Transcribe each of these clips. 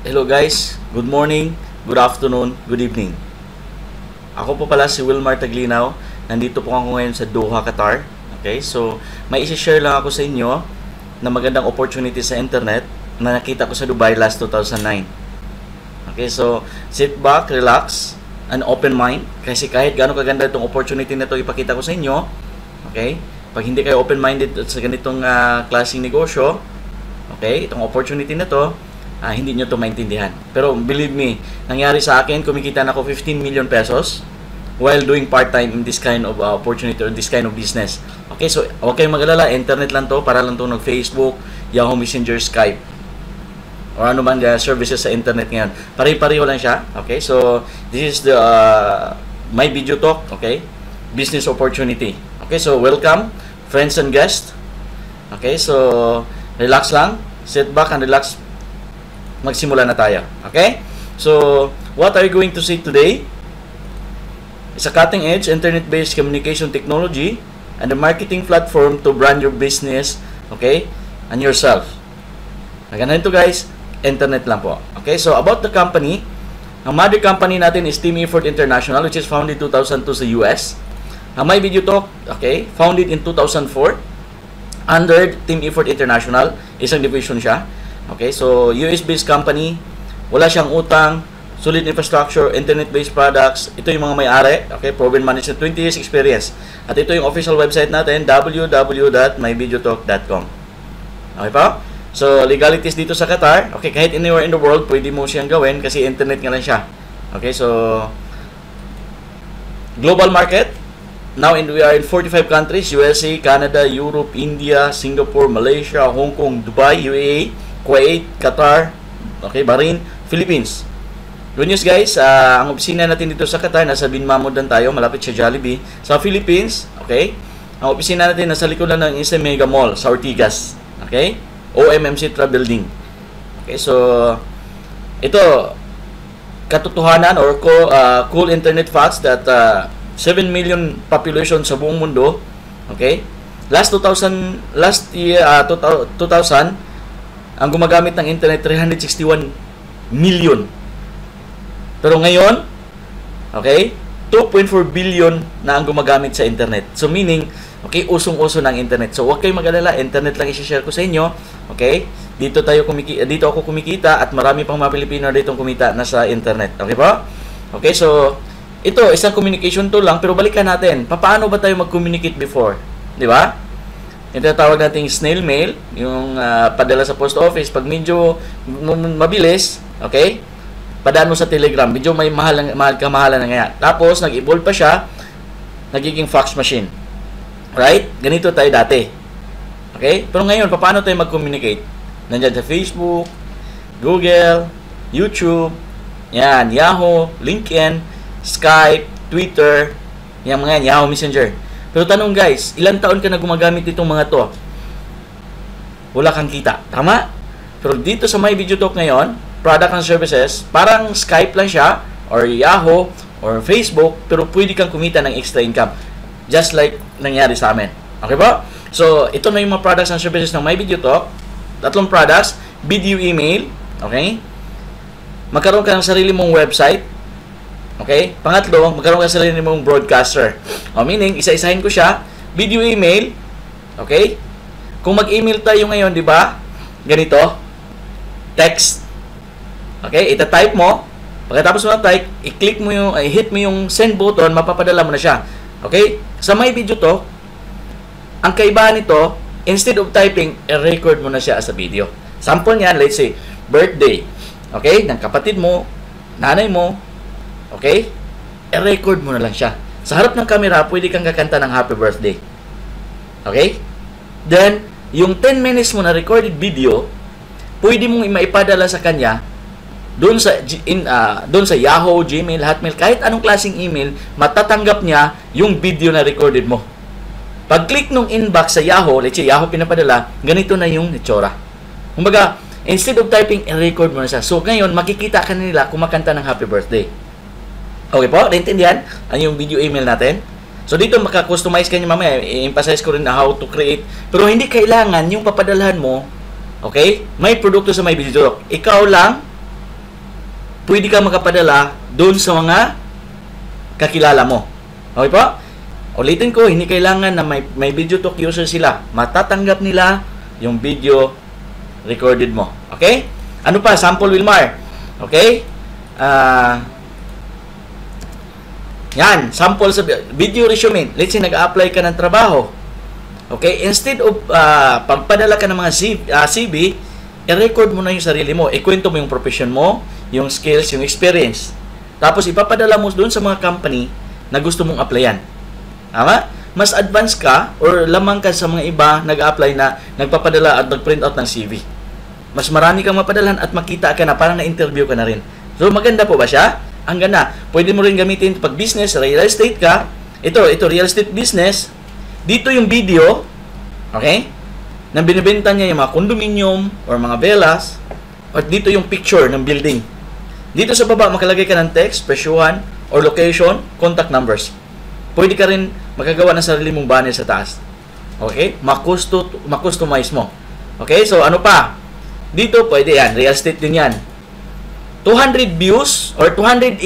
Hello guys, good morning, good afternoon, good evening. Ako po pala si Wilmar Taglinaw. Nandito po ako ngayon sa Doha, Qatar. Okay, so may isi-share lang ako sa inyo na magandang opportunity sa internet na nakita ko sa Dubai last 2009. Okay, so sit back, relax, and open mind. Kasi kahit gaano kaganda itong opportunity na ito ipakita ko sa inyo, okay, pag hindi kayo open-minded sa ganitong klaseng negosyo, okay, itong opportunity na to, hindi nyo to maintindihan. Pero believe me, nangyari sa akin, kumikita na ako 15 million pesos while doing part-time in this kind of opportunity or this kind of business. Okay, so huwag kayong mag-alala, internet lang to, para lang to ng Facebook, Yahoo Messenger, Skype, or ano man services sa internet ngayon. Pare-pareho lang siya. Okay, so this is the my video talk, okay, business opportunity. Okay, so welcome friends and guests. Okay, so relax lang, sit back and relax. Magsimula na tayo. Okay? So, what are you going to see today? It's a cutting-edge internet-based communication technology and a marketing platform to brand your business, okay, and yourself. Ganun ito guys, internet lang po. Okay? So, about the company, ang mother company natin is Team Effort International, which is founded 2002 sa US. Ang My Video Talk, okay, founded in 2004 under Team Effort International, isang division siya. Okay, so US-based company, wala siyang utang, solid infrastructure, internet-based products. Ito yung mga may-ari, okay, proven management, 20 years experience. At ito yung official website natin, www.myvideotalk.com. Okay pa? So, legalities dito sa Qatar, okay, kahit anywhere in the world, pwede mo siyang gawin kasi internet nga lang siya. Okay, so, global market, now we are in 45 countries, USA, Canada, Europe, India, Singapore, Malaysia, Hong Kong, Dubai, UAE, Kuwait, Qatar, okay, Bahrain, Philippines. Good news guys, ang opisina natin dito sa Qatar, nasa Bin Mahmud lang tayo, malapit sa Jollibee. Sa Philippines, okay, ang opisina natin nasa likod lang ng Isa Mega Mall sa Ortigas. Okay, OMMC Tra Building. Okay, so ito, katotohanan or cool internet facts that 7 million population sa buong mundo. Okay, last year, 2000, ang gumagamit ng internet 361 million. Pero ngayon, okay, 2.4 billion na ang gumagamit sa internet. So meaning, okay, usong-uso ng internet. So huwag kayong mag-alala, internet lang i-share ko sa inyo. Okay? Dito ako kumikita at marami pang mga Pilipino dito kumita na sa internet. Okay po? Okay, so ito, isang communication tool lang, pero balikan natin. Paano ba tayo mag-communicate before? Di ba? Ito tawag nating snail mail, yung padala sa post office. Pag medyo mabilis, okay, padaan mo sa Telegram. Medyo may kamahalan na nga. Tapos, nag-evolve pa siya, nagiging fax machine. Right? Ganito tayo dati. Okay? Pero ngayon, paano tayo mag-communicate? Nandiyan sa Facebook, Google, YouTube, yan, Yahoo, LinkedIn, Skype, Twitter, yan mga yan, Yahoo Messenger. Pero tanong guys, ilang taon ka na gumagamit itong mga to? Wala kang kita. Tama? Pero dito sa My Video Talk ngayon, product and services, parang Skype lang siya, or Yahoo, or Facebook, pero pwede kang kumita ng extra income. Just like nangyari sa amin. Okay ba? So, ito na yung mga products and services ng My Video Talk. Tatlong products, video email, okay? Magkaroon ka ng sarili mong website. Okay? Pangatlo, magkaroon ka sa sarili mong broadcaster. Meaning, isa-isahin ko siya. Video email. Okay? Kung mag-email tayo ngayon, di ba? Ganito. Text. Okay? Ita-type mo. Pagkatapos mo na-type, i-click mo yung, hit mo yung send button, mapapadala mo na siya. Okay? Sa My Video Talk, ang kaibahan nito, instead of typing, i-record mo na siya as a video. Sample niyan, let's say, birthday. Okay? Ng kapatid mo, nanay mo, okay? I-record mo na lang siya. Sa harap ng camera, pwede kang kakanta ng happy birthday. Okay? Then, yung 10 minutes mo na recorded video, pwede mong maipadala sa kanya doon sa Yahoo, Gmail, Hotmail, kahit anong klaseng email, matatanggap niya yung video na recorded mo. Pag-click nung inbox sa Yahoo, let's say Yahoo pinapadala, ganito na yung itsura. Kumbaga, instead of typing, i-record mo na siya. So, ngayon, makikita ka nila kumakanta ng happy birthday. Okay po? Naintindihan? Ano yung video email natin? So, dito maka-customize ka niya mamaya. I-emphasize ko rin na how to create. Pero hindi kailangan yung papadalhan mo, okay? May produkto sa My Video Talk. Ikaw lang pwede ka makapadala doon sa mga kakilala mo. Okay po? Ulitin ko, hindi kailangan na may VideoTalk user sila. Matatanggap nila yung video recorded mo. Okay? Ano pa? Sample, Wilmar. Okay? Yan. Sample sa video resume. Let's say, nag-apply ka ng trabaho. Okay? Instead of pagpadala ka ng mga CV, i-record mo na yung sarili mo. Ikwento mo yung profession mo, yung skills, yung experience. Tapos, ipapadala mo doon sa mga company na gusto mong applyan. Tama? Mas advanced ka or lamang ka sa mga iba nag-apply na nagpapadala at nag-print out ng CV. Mas marami kang mapadalhan at makita ka na parang na-interview ka na rin. So, maganda po ba siya? Ang ganda. Pwede mo rin gamitin pag business, real estate ka. Ito real estate business. Dito yung video, okay? Na binibenta niya yung mga condominium or mga villas. At dito yung picture ng building. Dito sa baba, makalagay ka ng text, presyuhan, or location, contact numbers. Pwede ka rin magagawa ng sarili mong banner sa taas. Okay? Makustomize mo. Okay? So, ano pa? Dito, pwede yan. Real estate din yan. 200 views or 200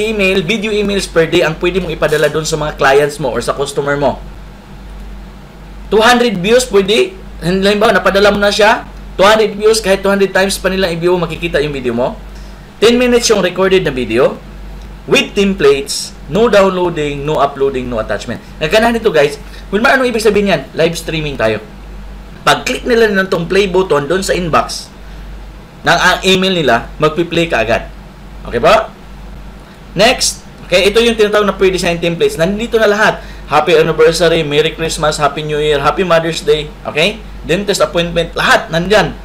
video emails per day ang pwede mong ipadala doon sa mga clients mo or sa customer mo. 200 views pwede. Halimbawa, napadala mo na siya. 200 views, kahit 200 times pa nilang i-view, makikita yung video mo. 10 minutes yung recorded na video. With templates, no downloading, no uploading, no attachment. Nagkanahan nito guys, Wilmar, ano ibig sabihin yan? Live streaming tayo. Pag-click nila ng tong play button doon sa inbox ng email nila, magpi-play ka agad. Okay ba? Next, okay, ito yung tinatawag na pre-designed templates. Nandito na lahat. Happy anniversary, Merry Christmas, Happy New Year, Happy Mother's Day, okay? Dentist appointment, lahat nandyan.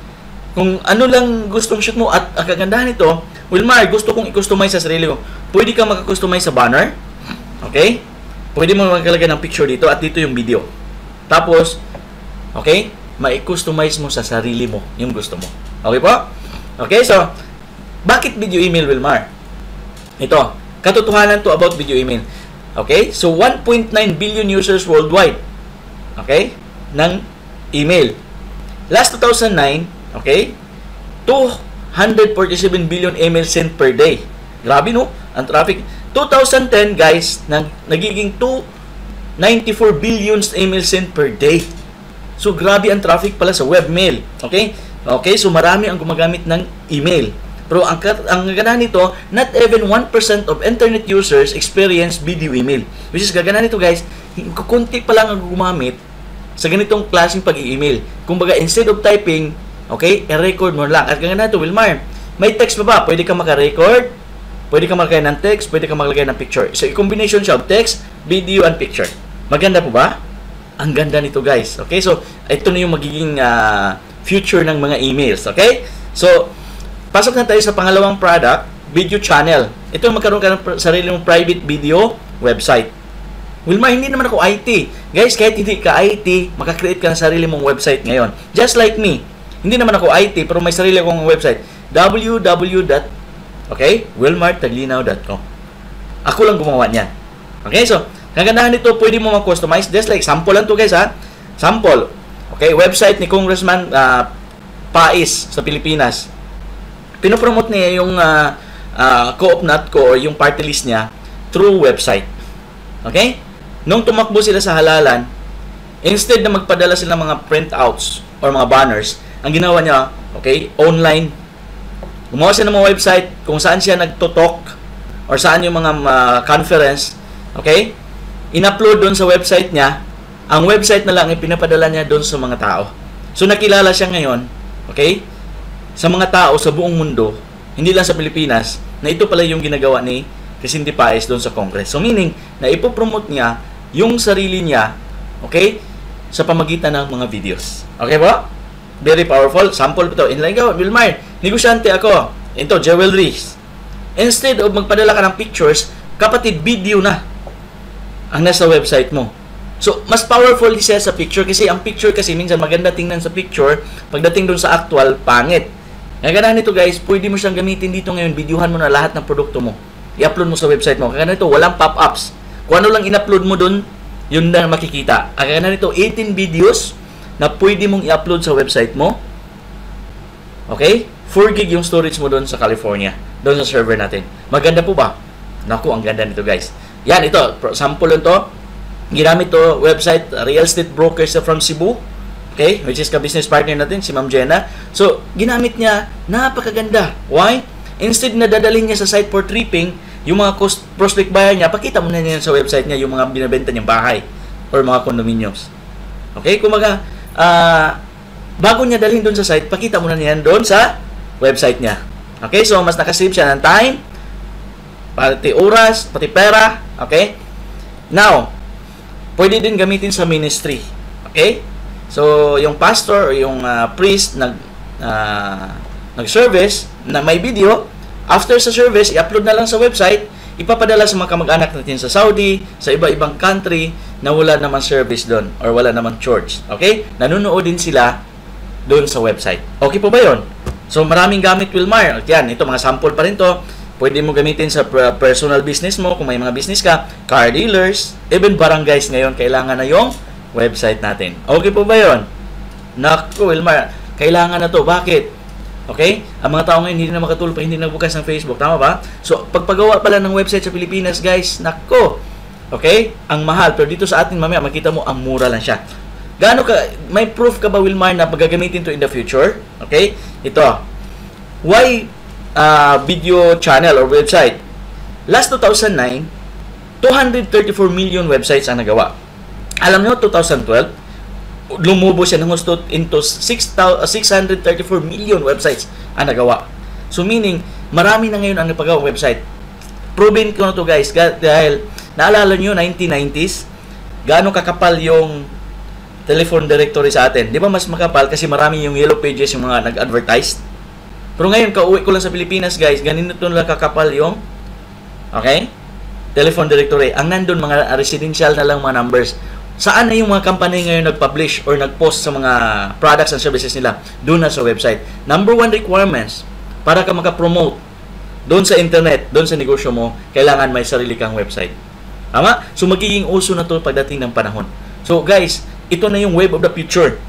Kung ano lang gustong shoot mo at ang kagandahan nito, Wilmar, gusto kong i-customize sa sarili ko. Pwede kang mag-customize sa banner. Okay? Pwede mo magkalagay ng picture dito at dito yung video. Tapos, okay? Ma-customize mo sa sarili mo yung gusto mo. Okay po? Okay, so, bakit video email, Wilmar? Ito, katotohanan to about video email. Okay? So, 1.9 billion users worldwide. Okay? Ng email. Last 2009, okay? 247 billion emails sent per day. Grabe, no? Ang traffic. 2010, guys, nagiging 294 billion emails sent per day. So, grabe ang traffic pala sa webmail. Okay? Okay, so marami ang gumagamit ng email. Pero ang gaganahan nito, not even 1% of internet users experience video email. Which is, gaganahan nito, guys, kukunti pa lang ang gumamit sa ganitong klaseng pag-i-email. Kumbaga, instead of typing, okay, i-record mo lang. At gaganahan nito, Wilmar, may text pa ba? Pwede ka maka-record, pwede ka maglagay ng text, pwede ka maglagay ng picture. So, i-combination siya of text, video, and picture. Maganda po ba? Ang ganda nito, guys. Okay, so, ito na yung magiging future ng mga emails. Okay? So, pasok na tayo sa pangalawang product, video channel. Ito magkaroon ka ng sarili mong private video website. Wilmar, hindi naman ako IT. Guys, kahit hindi ka IT, makakreate ka ng sarili mong website ngayon. Just like me. Hindi naman ako IT, pero may sarili akong website. www.wilmartaglinaw.com. Ako lang gumawa niyan. Okay, so, kagandahan nito, pwede mo mag-customize. Just like, sample lang to guys, ha? Sample. Okay, website ni Congressman Pais sa Pilipinas. Pinopromote niya yung co-op ko or yung party list niya through website. Okay? Nung tumakbo sila sa halalan, instead na magpadala sila ng mga printouts or mga banners, ang ginawa niya, okay, online. Gumawa siya ng mga website kung saan siya nagto-talk or saan yung mga conference, okay? In-upload doon sa website niya. Ang website na lang ipinapadala niya doon sa mga tao. So, nakilala siya ngayon, okay, sa mga tao sa buong mundo, hindi lang sa Pilipinas, na ito pala yung ginagawa ni Quezon Paez doon sa Congress. So, meaning, na ipopromote niya yung sarili niya, okay, sa pamagitan ng mga videos. Okay po? Very powerful. Sample ito. Inline ko, Wilmar, negosyante ako. Ito, jewelries. Instead of magpadala ka ng pictures, kapatid, video na ang nasa website mo. So, mas powerful siya sa picture kasi ang picture kasi minsan maganda tingnan sa picture, pagdating doon sa actual, pangit. Kaya ganahan nito guys, pwede mo siyang gamitin dito ngayon, videohan mo na lahat ng produkto mo. I-upload mo sa website mo. Kaya ganahan nito, walang pop-ups. Kung ano lang in-upload mo doon, yun na makikita. Kaya ganahan nito, 18 videos na pwede mong i-upload sa website mo. Okay? 4 gig yung storage mo doon sa California. doon sa server natin. Maganda po ba? Naku, ang ganda nito guys. Yan, ito, sample lang to. Ginamit to website, real estate brokers from Cebu. Okay, which is ka-business partner natin, si Ma'am Jenna. So, ginamit niya, napakaganda. Why? Instead na dadalhin niya sa site for tripping, yung mga prospect buyer niya, pakita mo na niya sa website niya yung mga binabenta niyang bahay or mga condominiums. Okay, kumaga, bago niya dalhin doon sa site, pakita mo na niya doon sa website niya. Okay, so mas nakasave siya ng time, pati oras, pati pera. Okay? Now, pwede din gamitin sa ministry. Okay? So, yung pastor o yung priest nag-service na may video, after sa service, i-upload na lang sa website, ipapadala sa mga kamag-anak natin sa Saudi, sa iba-ibang country na wala naman service doon or wala naman church. Okay? Nanonood din sila doon sa website. Okay po ba yun? So, maraming gamit, Wilmar. Yan, ito, mga sample pa rin to. Pwede mo gamitin sa personal business mo, kung may mga business ka, car dealers, even barangays ngayon, kailangan na yung website natin. Okay po ba yun? Naku, Wilmar, kailangan na to. Bakit? Okay? Ang mga tao ngayon hindi na makatulog pa, hindi na bukas ng Facebook. Tama ba? So, pagpagawa pala ng website sa Pilipinas, guys, naku, okay? Ang mahal. Pero dito sa atin, mamaya, makita mo, ang mura lang siya. Gaano ka, may proof ka ba, Wilmar, na magagamitin to in the future? Okay? Ito. Why video channel or website? Last 2009, 234 million websites ang nagawa. Alam nyo, 2012, lumubo siya ng gusto into 634 million websites ang nagawa. So meaning, marami na ngayon ang napagawa website. Proven ko na to guys, dahil naalala nyo, 1990s, gaano kakapal yung telephone directory sa atin. Di ba mas makapal kasi marami yung yellow pages yung mga nag-advertise? Pero ngayon, kauwi ko lang sa Pilipinas guys, ganito lang kakapal yung telephone directory. Ang nandun, mga residential na lang mga numbers. Saan na yung mga company ngayon nag-publish or nag-post sa mga products and services nila? Doon na sa website. Number one requirements para ka makapromote doon sa internet, doon sa negosyo mo, kailangan may sarili kang website. Tama? So magiging uso na to pagdating ng panahon. So guys, ito na yung wave of the future.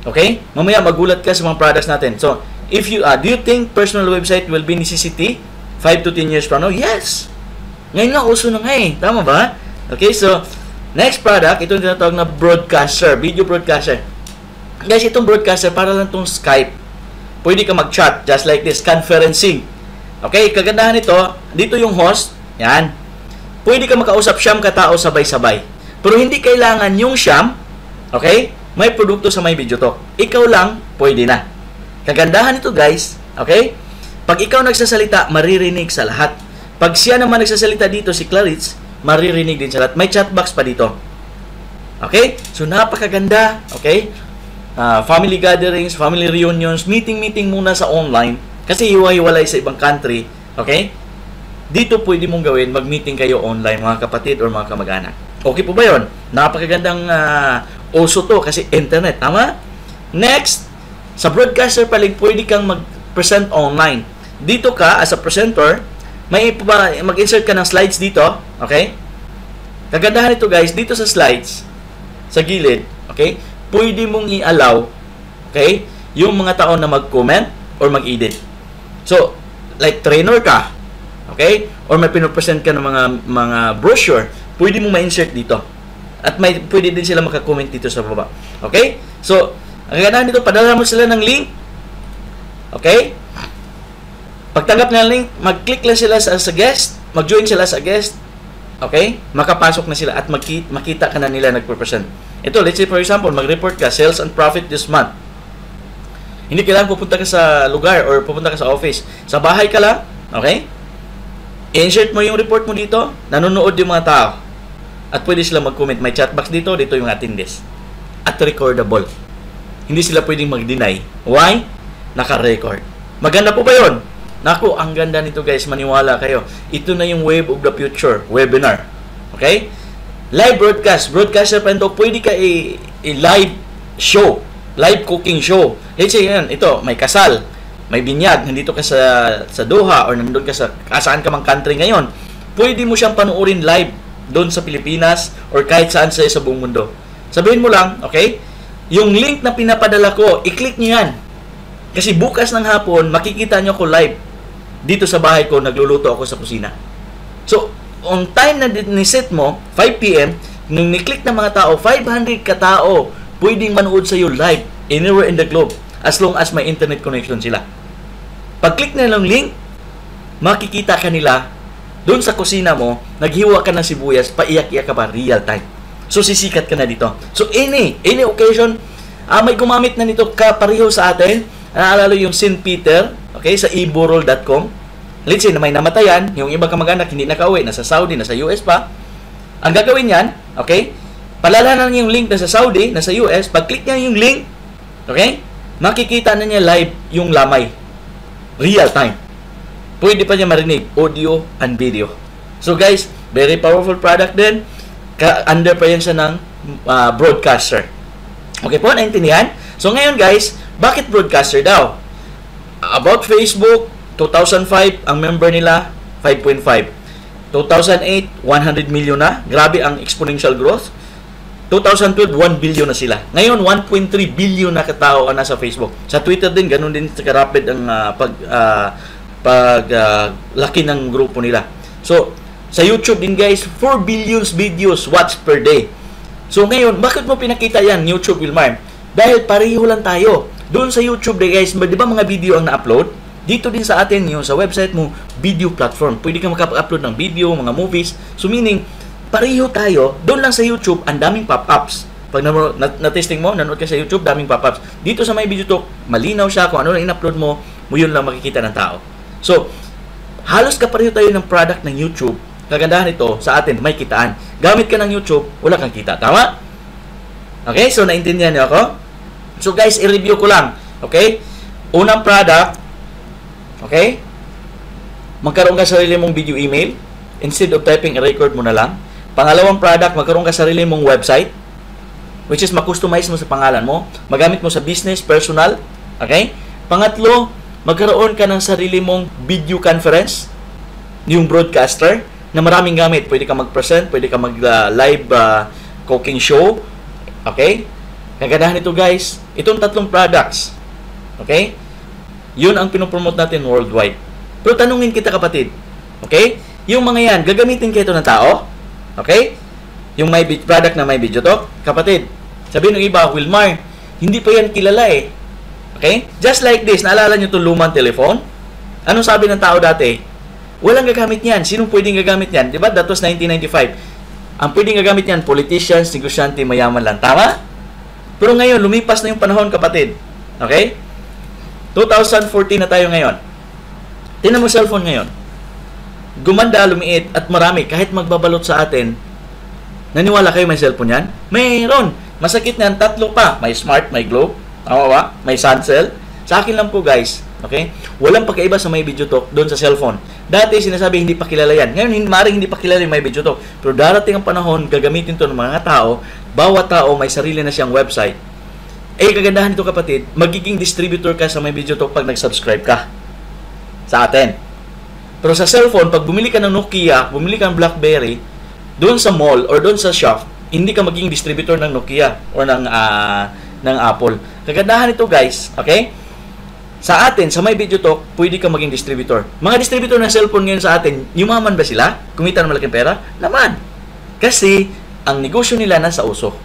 Okay? Mamaya magulat ka sa mga products natin. So, if you do you think personal website will be necessity 5 to 10 years from now? Yes. Ngayon nga, uso na nga eh. Tama ba? Okay, so next product, ito yung tinatawag na broadcaster, video broadcaster. Guys, itong broadcaster, para lang itong Skype. Pwede ka mag-chat, just like this, conferencing. Okay, kagandahan nito, dito yung host, yan. Pwede ka makausap siyam katao sabay-sabay. Pero hindi kailangan yung siyam, okay, may produkto sa may video talk. Ikaw lang, pwede na. Kagandahan nito guys, okay, pag ikaw nagsasalita, maririnig sa lahat. Pag siya naman nagsasalita dito, si Claritz, maririnig din sa lahat. May chat box pa dito. Okay? So, napakaganda. Okay? Family gatherings, family reunions, meeting muna sa online. Kasi hiwa-hiwalay sa ibang country. Okay? Dito pwede mong gawin, mag-meeting kayo online, mga kapatid or mga kamag-anak. Okay po ba yun? Napakagandang uso to kasi internet. Tama? Next, sa broadcaster pa lang, pwede kang mag-present online. Dito ka, as a presenter, may mag-insert ka ng slides dito, okay? Kagandahan nito guys, dito sa slides, sa gilid, okay? Pwede mong i-allow, okay? Yung mga tao na mag-comment or mag-edit. So, like trainer ka, okay? Or may pinopresent ka ng mga brochure, pwede mong ma-insert dito. At pwede din sila maka-comment dito sa baba. Okay? So, ang kagandahan nito, padala mo sila ng link, okay? Pagtanggap ng link, mag-click lang sila sa guest, mag-join sila sa guest, okay? Makapasok na sila at makita ka na nila nagpo-present. Ito, let's say for example, mag-report ka, sales and profit this month. Hindi kailangan pupunta ka sa lugar or pupunta ka sa office. Sa bahay ka lang, okay? I-insert mo yung report mo dito, nanonood yung mga tao. At pwede sila mag-comment. May chat box dito yung attendees. At recordable. Hindi sila pwedeng mag-deny. Why? Naka-record. Maganda po ba yun? Naku, ang ganda nito guys, maniwala kayo. Ito na yung wave of the future, webinar. Okay? Live broadcast. Broadcaster pa ito, pwede ka i-live show. Live cooking show. Let's say yan, ito, may kasal, may binyag, nandito ka sa Doha or nandun ka sa saan ka mang country ngayon. Pwede mo siyang panuorin live doon sa Pilipinas or kahit saan sa buong mundo. Sabihin mo lang, okay? Yung link na pinapadala ko, i-click nyo yan. Kasi bukas ng hapon, makikita nyo ko live dito sa bahay ko, nagluluto ako sa kusina. So, on time na ni-set mo, 5 p.m., nung ni-click ng mga tao, 500 katao pwedeng manood sa iyo live anywhere in the globe as long as may internet connection sila. Pag-click na ng link, makikita ka nila doon sa kusina mo, naghiwa ka ng sibuyas, paiyak-iyak ka pa, real time. So, sisikat ka na dito. So, any occasion, may gumamit na nito kapareho sa atin. Naalala yung St. Peter, okay, sa eburol.com. Let's say na may namatayan, yung ibang kamag-anak hindi nakauwi, nasa Saudi, nasa US pa. Ang gagawin yan, okay, palalanan niya yung link na sa Saudi, nasa US, pag-click niya yung link, okay, makikita na niya live yung lamay. Real time. Pwede pa niya marinig audio and video. So guys, very powerful product din. Under pa yan siya ng broadcaster. Okay po, naintindihan? So ngayon guys, bakit broadcaster daw? About Facebook, 2005, ang member nila, 5.5. 2008, 100 million na. Grabe ang exponential growth. 2012, 1 billion na sila. Ngayon, 1.3 billion na katao ang nasa Facebook. Sa Twitter din, ganun din karapid ang laki ng grupo nila. So, sa YouTube din guys, 4 billion videos watched per day. So ngayon, bakit mo pinakita yan, YouTube, Wilmar? Dahil pareho lang tayo. Doon sa YouTube din guys, di ba mga video ang na-upload? Dito din sa atin, yung sa website mo, video platform. Pwede ka makapag-upload ng video, mga movies. So meaning, pareho tayo. Doon lang sa YouTube, ang daming pop-ups. Pag na-testing mo, nanood ka sa YouTube, daming pop-ups. Dito sa may video talk, malinaw siya kung ano lang in-upload mo, yun lang makikita ng tao. So, halos kapareho tayo ng product ng YouTube. Kagandahan ito sa atin, may kitaan. Gamit ka ng YouTube, wala kang kita. Tama? Okay? So, naintindihan niyo ako? So, guys, i-review ko lang. Okay? Unang product, okay? Magkaroon ka sarili mong video email. Instead of typing, i-record mo na lang. Pangalawang product, magkaroon ka sarili mong website, which is ma-customize mo sa pangalan mo. Magamit mo sa business, personal. Okay? Pangatlo, magkaroon ka ng sarili mong video conference, yung broadcaster, na maraming gamit. Pwede ka mag-present, pwede ka mag-live cooking show. Okay? Kagandahan ito guys, itong tatlong products. Okay? Yun ang pinopromote natin worldwide. Pero tanungin kita kapatid. Okay? Yung mga yan, gagamitin kayo ito ng tao? Okay? Yung may product na may video talk? Kapatid, sabihin ng iba, Wilmar, hindi pa yan kilala eh. Okay? Just like this, naalala nyo itong lumang telephone? Anong sabi ng tao dati? Walang gagamit yan. Sinong pwedeng gagamit yan? Diba? That was 1995. Ang pwedeng gagamit yan, politicians, negosyante, mayaman lang. Tama? Pero ngayon, lumipas na yung panahon, kapatid. Okay? 2014 na tayo ngayon. Tingnan mo cellphone ngayon. Gumanda, lumiit, at marami. Kahit magbabalot sa atin, naniwala kayo may cellphone yan? Mayroon. Masakit na yan, tatlo pa. May smart, may globe. Tama ba? May sun cell. Sa akin lang po, guys. Okay? Walang pagkaiba sa may video talk doon sa cellphone. Dati sinasabi hindi pa kilala yan. Ngayon maaaring hindi pa kilala yung may video talk. Pero darating ang panahon, gagamitin to ng mga tao. Bawat tao may sarili na siyang website. Eh, kagandahan nito kapatid, magiging distributor ka sa may video talk pag nag-subscribe ka sa atin. Pero sa cellphone, pag bumili ka ng Nokia, bumili ka ng BlackBerry, doon sa mall or doon sa shop, hindi ka magiging distributor ng Nokia or ng Apple. Kagandahan nito guys, okay? Sa atin, sa may video talk, pwede ka maging distributor. Mga distributor ng cellphone ngayon sa atin, yumaman ba sila? Kumita ng malaking pera? Naman. Kasi, ang negosyo nila nasa uso.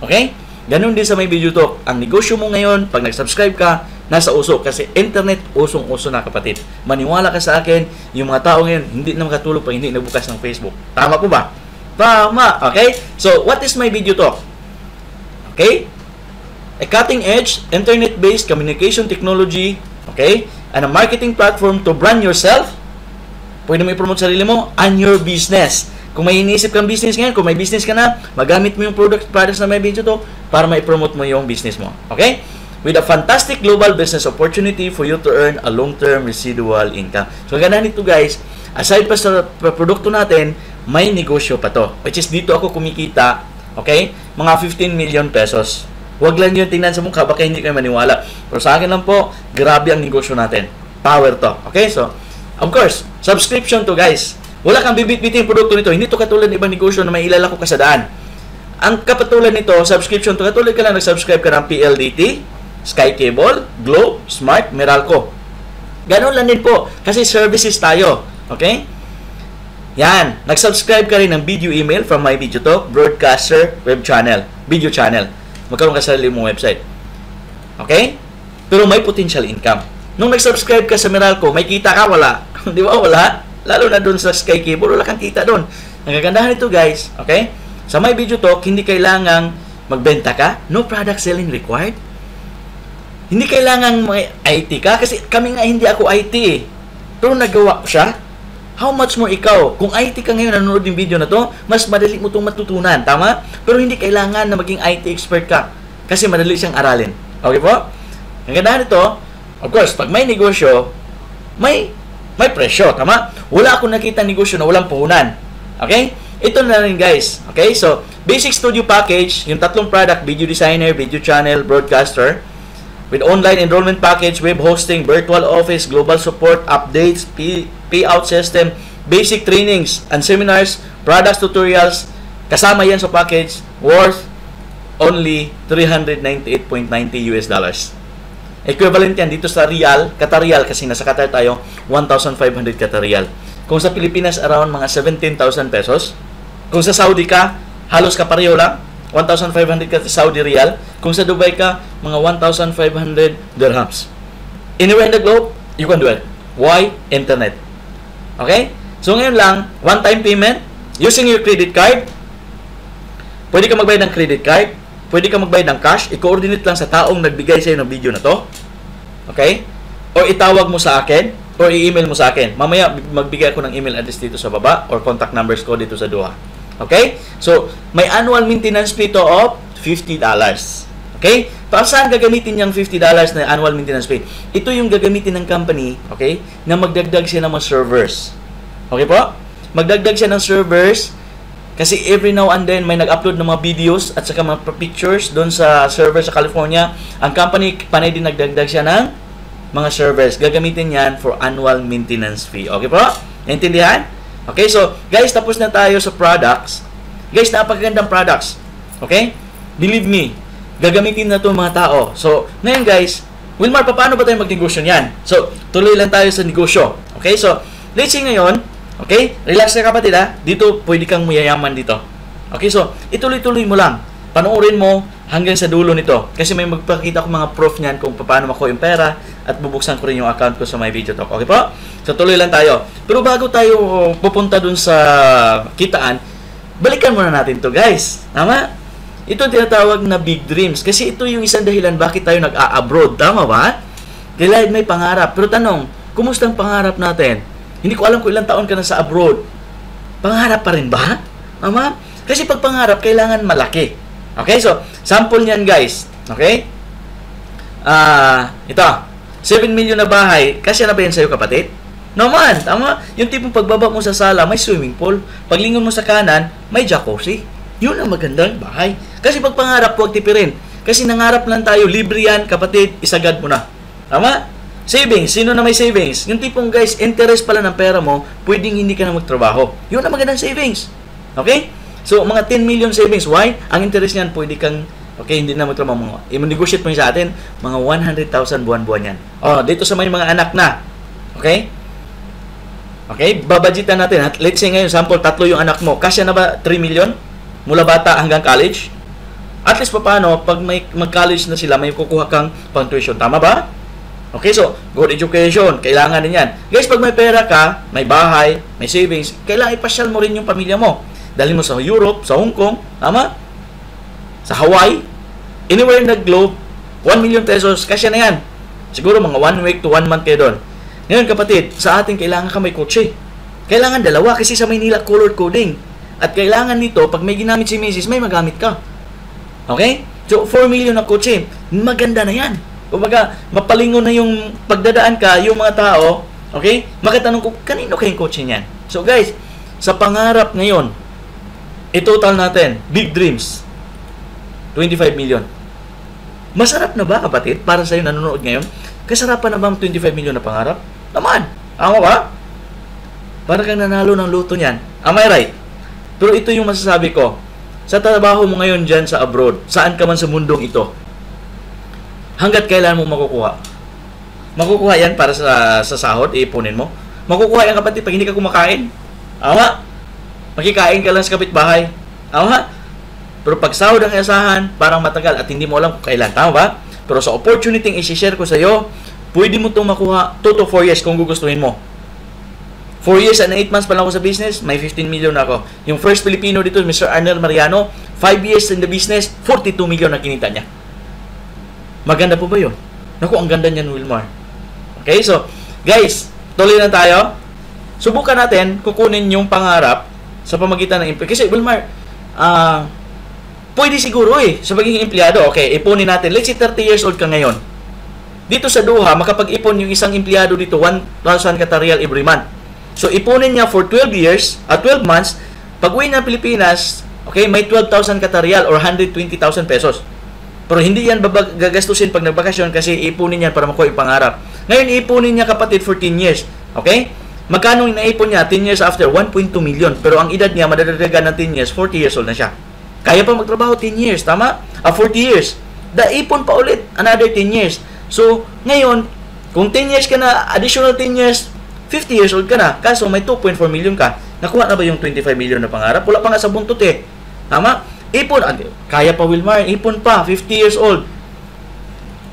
Okay? Ganun din sa may video talk. Ang negosyo mo ngayon, pag nag-subscribe ka, nasa uso. Kasi internet, usong-uso na kapatid. Maniwala ka sa akin, yung mga tao ngayon, hindi na makatulog pag hindi nagbukas ng Facebook. Tama po ba? Tama. Okay? So, what is my video talk? Okay? A cutting-edge, internet-based communication technology, okay, and a marketing platform to brand yourself. Pwede mo i-promote sarili mo and your business. Kung may iniisip kang business ngayon, kung may business ka na, magamit mo yung products na may video to para ma-promote mo yung business mo. Okay? With a fantastic global business opportunity for you to earn a long-term residual income. So, ganda nito guys, aside pa sa produkto natin, may negosyo pa to. Which is dito ako kumikita, okay, mga 15 million pesos. Huwag lang yung tingnan sa mukha, baka hindi kayo maniwala. Pero sa akin lang po, grabe ang negosyo natin. Power to. Okay? So, of course, subscription to guys. Wala kang bibit-bitin yung produkto nito. Hindi to katulad ng ibang negosyo na may ilalako ka sa daan. Ang kapatulan nito, subscription to, katulad ka lang nag-subscribe ka ng PLDT, Sky Cable, Globe, Smart, Meralco. Ganun lang din po. Kasi services tayo. Okay? Yan. Nag-subscribe ka rin ng video email from My Video Talk, broadcaster, web channel, video channel. Magkaroon ka sa sarili mong website. Okay? Pero may potential income. Nung nag-subscribe ka sa Meralco, may kita ka, wala. Di ba? Wala. Lalo na dun sa Sky Cable, wala kang kita dun. Ang kagandahan ito, guys, okay? Sa My Video Talk, hindi kailangang magbenta ka. No product selling required. Hindi kailangang may IT ka. Kasi kami nga, hindi ako IT eh. Pero nagawa ko siya. How much more ikaw? Kung IT ka ngayon, nanonood yung video na to, mas madali mo itong matutunan. Tama? Pero hindi kailangan na maging IT expert ka. Kasi madali siyang aralin. Okay po? Ang gandahan ito, of course, pag may negosyo, may presyo. Tama? Wala akong nakita negosyo na walang puhunan. Okay? Ito na rin, guys. Okay? So, basic studio package, yung tatlong product, video designer, video channel, broadcaster, with online enrollment package, web hosting, virtual office, global support, updates, payout system, basic trainings and seminars, products, tutorials, kasama yan sa package, worth only $398.90 US. Equivalent yan dito sa Riyal, Qatar Riyal, kasi nasa Qatar tayo, 1,500 Qatar Riyal. Kung sa Pilipinas, around mga 17,000 pesos. Kung sa Saudi ka, halos kapareho lang, 1,500 ka sa Saudi Riyal. Kung sa Dubai ka, mga 1,500 dirhams. Anywhere in the globe, you can do it. Why? Internet. Okay? So ngayon lang, one-time payment, using your credit card. Pwede ka magbayad ng credit card. Pwede ka magbayad ng cash. I-coordinate lang sa taong nagbigay sa'yo ng video na to. Okay? O itawag mo sa akin, or i-email mo sa akin. Mamaya, magbigay ako ng email address dito sa baba, or contact numbers ko dito sa duha. Okay? So, may annual maintenance fee to of $50. Okay? Para saan gagamitin yung $50 na annual maintenance fee? Ito yung gagamitin ng company, okay, na magdagdag siya ng mga servers. Okay po? Magdagdag siya ng servers kasi every now and then may nag-upload ng mga videos at saka mga pictures doon sa server sa California. Ang company, panay din nagdagdag siya ng mga servers. Gagamitin yan for annual maintenance fee. Okay po? Naintindihan? Okay, so guys, tapos na tayo sa products. Guys, napakagandang products. Okay? Believe me, gagamitin na ito mga tao. So, ngayon guys, Wilmar, paano ba tayo magnegosyo niyan? So, tuloy lang tayo sa negosyo. Okay, so, let's say ngayon, okay, relax ka kapatid ha, dito pwede kang mayayaman dito. Okay, so, ituloy-tuloy mo lang. Panoorin mo hanggang sa dulo nito. Kasi may magpakita ko mga proof niyan kung paano makuha yung pera at bubuksan ko rin yung account ko sa My Video Talk. Okay po? So, tuloy lang tayo. Pero bago tayo pupunta dun sa kitaan, balikan muna natin to guys. Tama? Ito tinatawag na big dreams. Kasi ito yung isang dahilan bakit tayo nag-a-abroad. Tama ba? Kailangan may pangarap. Pero tanong, kumusta ang pangarap natin? Hindi ko alam kung ilang taon ka na sa abroad. Pangarap pa rin ba? Tama? Kasi pag pangarap, kailangan malaki. Okay? So, sample niyan guys. Okay? Ito. 7 million na bahay. Kasya na ba yan sa'yo kapatid? Naman, tama. Yung tipong pagbaba mo sa sala, may swimming pool. Paglingon mo sa kanan, may jacuzzi. Yun ang magandang bahay. Kasi pag pangarap, huwag tipirin. Kasi nangarap lang tayo, libre yan, kapatid, isagad mo na. Tama? Savings. Sino na may savings? Yung tipong guys, interest pala ng pera mo, pwedeng hindi ka na magtrabaho. Yun ang magandang savings. Okay? So, mga 10 million savings. Why? Ang interest niyan, pwede kang, okay, hindi na magtrabaho. I-negotiate mo sa atin, mga 100,000 buwan-buwan yan. Oh, dito sa may mga anak na. Okay? Okay, babudgetan natin. Let's say ngayon, sample, 3 yung anak mo. Kasya na ba 3 million? Mula bata hanggang college? At least paano, pag may mag-college na sila, may kukuha kang pang-tuition. Tama ba? Okay, so, good education. Kailangan din yan. Guys, pag may pera ka, may bahay, may savings, kailangan ipasyal mo rin yung pamilya mo. Dalhin mo sa Europe, sa Hong Kong, tama? Sa Hawaii, anywhere in the globe, 1 million pesos, kasya na yan. Siguro mga 1 week to 1 month kayo doon. Ngayon kapatid, sa atin kailangan ka may kotse. Kailangan dalawa kasi sa Maynila color coding. At kailangan dito, pag may ginamit si Mrs., may magamit ka. Okay? So, 4 million na kotse, maganda na yan. Kumbaga, mapalingon na yung pagdadaan ka, yung mga tao, okay? Makatanong ko, kanino kayong kotse niyan? So guys, sa pangarap ngayon, i-total natin, big dreams, 25 million. Masarap na ba kapatid, para sa'yo nanonood ngayon? Kasarapan na ba ang 25 million na pangarap? Naman. Tama ba? Para kang nanalo ng luto niyan. Am I right? Pero ito yung masasabi ko. Sa trabaho mo ngayon dyan sa abroad, saan ka man sa mundong ito, hanggat kailan mo makukuha? Makukuha yan para sa sahod, iipunin mo. Makukuha yan kapatid pag hindi ka kumakain. Awa. Makikain ka lang sa kapitbahay. Awa. Pero pag sahod ang iasahan, parang matagal at hindi mo alam kung kailan. Tama ba? Pero sa opportunity yung isi-share ko sa iyo, pwede mo itong makuha 2 to 4 years kung gugustuhin mo. 4 years and 8 months pa lang ako sa business, may 15 million na ako. Yung first Filipino dito, Mr. Arnel Mariano, 5 years in the business, 42 million na kinita niya. Maganda po ba yun? Naku, ang ganda niyan, Wilmar. Okay, so, guys, tuloy na tayo. Subukan natin, kukunin yung pangarap sa pamagitan ng empleyado. Kasi, Wilmar, pwede siguro sa pagiging empleyado. Okay, ipunin natin. Let's say 30 years old ka ngayon. Dito sa Doha, makapag-ipon yung isang empleyado dito, 1,000 Qatar Riyal every month. So, ipunin niya for 12 years, 12 months, pag-uwi ng Pilipinas, okay, may 12,000 Qatar Riyal or 120,000 pesos. Pero hindi yan gagastusin pag nagbakasyon kasi ipunin yan para makuha yung pangarap. Ngayon, ipunin niya kapatid for 10 years. Okay? Magkano yung naipon niya 10 years after? 1.2 million. Pero ang edad niya, madadagdagan ng 10 years, 40 years old na siya. Kaya pa magtrabaho 10 years, tama? 40 years. Daipon pa ulit, another 10 years. So, ngayon, kung 10 years ka na, additional 10 years, 50 years old ka na. Kaso may 2.4 million ka. Nakuha na ba yung 25 million na pangarap? Wala pa nga sa buntot eh. Tama? Ipon. Kaya pa, Wilmar. Ipon pa. 50 years old.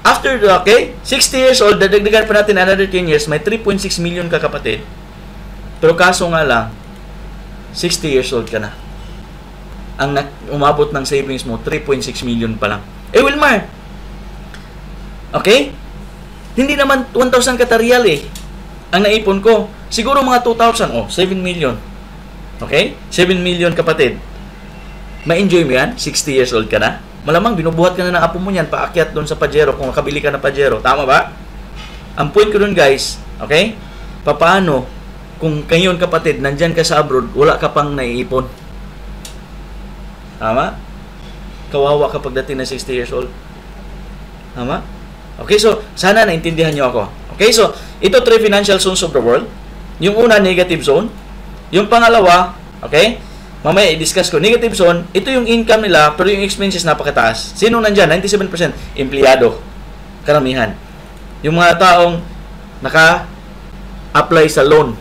After, 60 years old, dadagdagan pa natin another 10 years, may 3.6 million ka kapatid. Pero kaso nga lang, 60 years old ka na. Ang umabot ng savings mo, 3.6 million pa lang. Wilmar. Okay? Hindi naman 1,000 Qatar Riyal ang naipon ko. Siguro mga 2,000. 7 million. Okay? 7 million kapatid. Ma-enjoy mo yan? 60 years old ka na? Malamang binubuhat ka na ng apo mo yan, paakyat doon sa Pajero kung makabili ka ng Pajero. Tama ba? Ang point ko doon guys, okay? Paano kung ngayon kapatid, nandyan ka sa abroad, wala ka pang naiipon? Tama? Kawawa ka pagdating na 60 years old. Tama? Okay, so sana naintindihan nyo ako. Okay, so ito 3 financial zones of the world. Yung una, negative zone. Yung pangalawa, okay? Mamaya i-discuss ko. Negative zone, ito yung income nila, pero yung expenses napakataas. Sino nandyan? 97%. Empleyado. Karamihan. Yung mga taong naka-apply sa loan.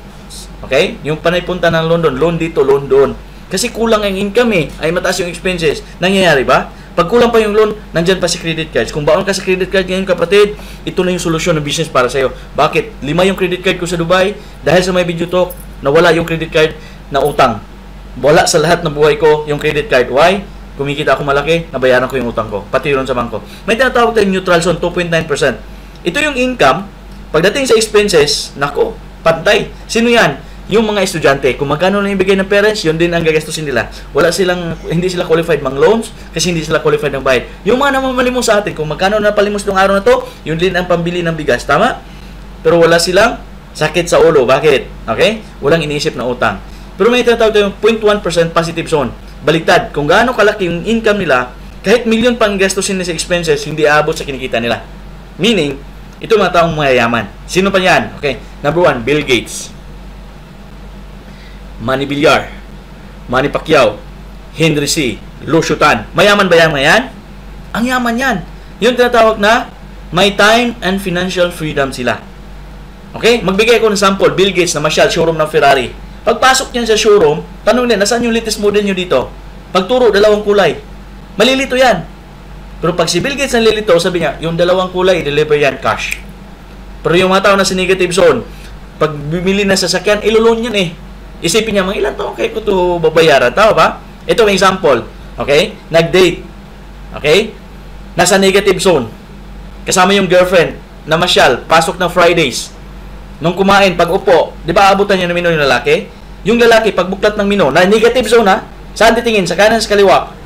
Okay? Yung panaypunta ng loan doon. Loan dito, loan doon. Kasi kulang ang income ay mataas yung expenses. Nangyayari ba? Pag kulang pa yung loan, nandyan pa si credit cards. Kung baon ka sa credit card ngayon kapatid, ito na yung solusyon ng business para sa'yo. Bakit? 5 yung credit card ko sa Dubai, dahil sa may video talk, nawala yung credit card na utang. Wala sa lahat ng buhay ko yung credit card. Why? Kumikita ako malaki, nabayaran ko yung utang ko. Pati ron sa bangko. May tinatawag tayong neutral zone, 2.9%. Ito yung income. Pagdating sa expenses, nako, pantay. Sino yan? Yung mga estudyante. Kung magkano lang ibigay ng parents, yun din ang gagastusin nila. Hindi sila qualified mang loans kasi hindi sila qualified ng bayad. Yung mga namamalimos sa atin, kung magkano na palimos ng araw na to, yun din ang pambili ng bigas. Tama? Pero wala silang sakit sa ulo. Bakit? Okay? Walang iniisip na utang. Pero may tinatawag tayong 0.1% positive zone. Baliktad, kung gaano kalaki yung income nila, kahit million pang gastusin nila sa expenses, hindi aabot sa kinikita nila. Meaning, ito mga taong mayayaman. Sino pa yan? Okay. Number 1, Bill Gates. Manny Villar. Manny Pacquiao. Henry C. Lucio Tan. Mayaman ba yan mga yan? Ang yaman yan. Yung tinatawag na may time and financial freedom sila. Okay? Magbigay ko ng sample. Bill Gates na masyal, showroom ng Ferrari. Pagpasok niyan sa showroom, tanong niya, nasaan yung latest model nyo dito? Pagturo, 2 kulay. Malilito yan. Pero pag si Bill Gates ang lilito, sabi niya, yung 2 kulay, i-deliver yan cash. Pero yung mga tao na sa negative zone, pag bumili na sasakyan, ilulon yan Isipin niya, mga ilan taon kayo ko ito babayaran. Tao ba? Ito ang example. Okay? Nag-date. Okay? Nasa negative zone. Kasama yung girlfriend na masyal, pasok ng Fridays. Nung kumain, pag upo, di ba abutan niya ng mino yung lalaki? Yung lalaki, pag buklat ng mino, na negative zone saan titingin? Sa kanan, sa kaliwa?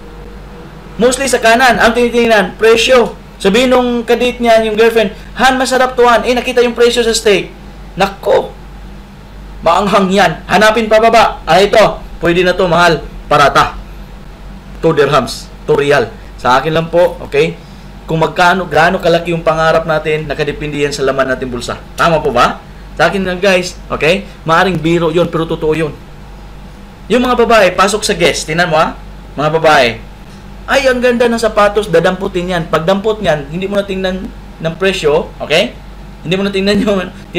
Mostly sa kanan. Ang tinitingnan, presyo. Sabihin nung kadate niya, yung girlfriend, Han, masarap to Han. Nakita yung presyo sa steak. Nako, maanghang yan. Hanapin pa baba. Ito, pwede na to, mahal. Parata. 2 dirhams. 2 riyal. Sa akin lang po, okay? Kung gaano kalaki yung pangarap natin, nakadepende yan sa laman natin bulsa. Tama po ba? Sa akin lang guys, okay? Maaring biro yun, pero totoo yun. Yung mga babae, pasok sa guest, tingnan mo mga babae, ay ang ganda ng sapatos, dadamputin yan. Pag dampot yan, hindi mo na tingnan ng presyo, okay? Hindi mo na tingnan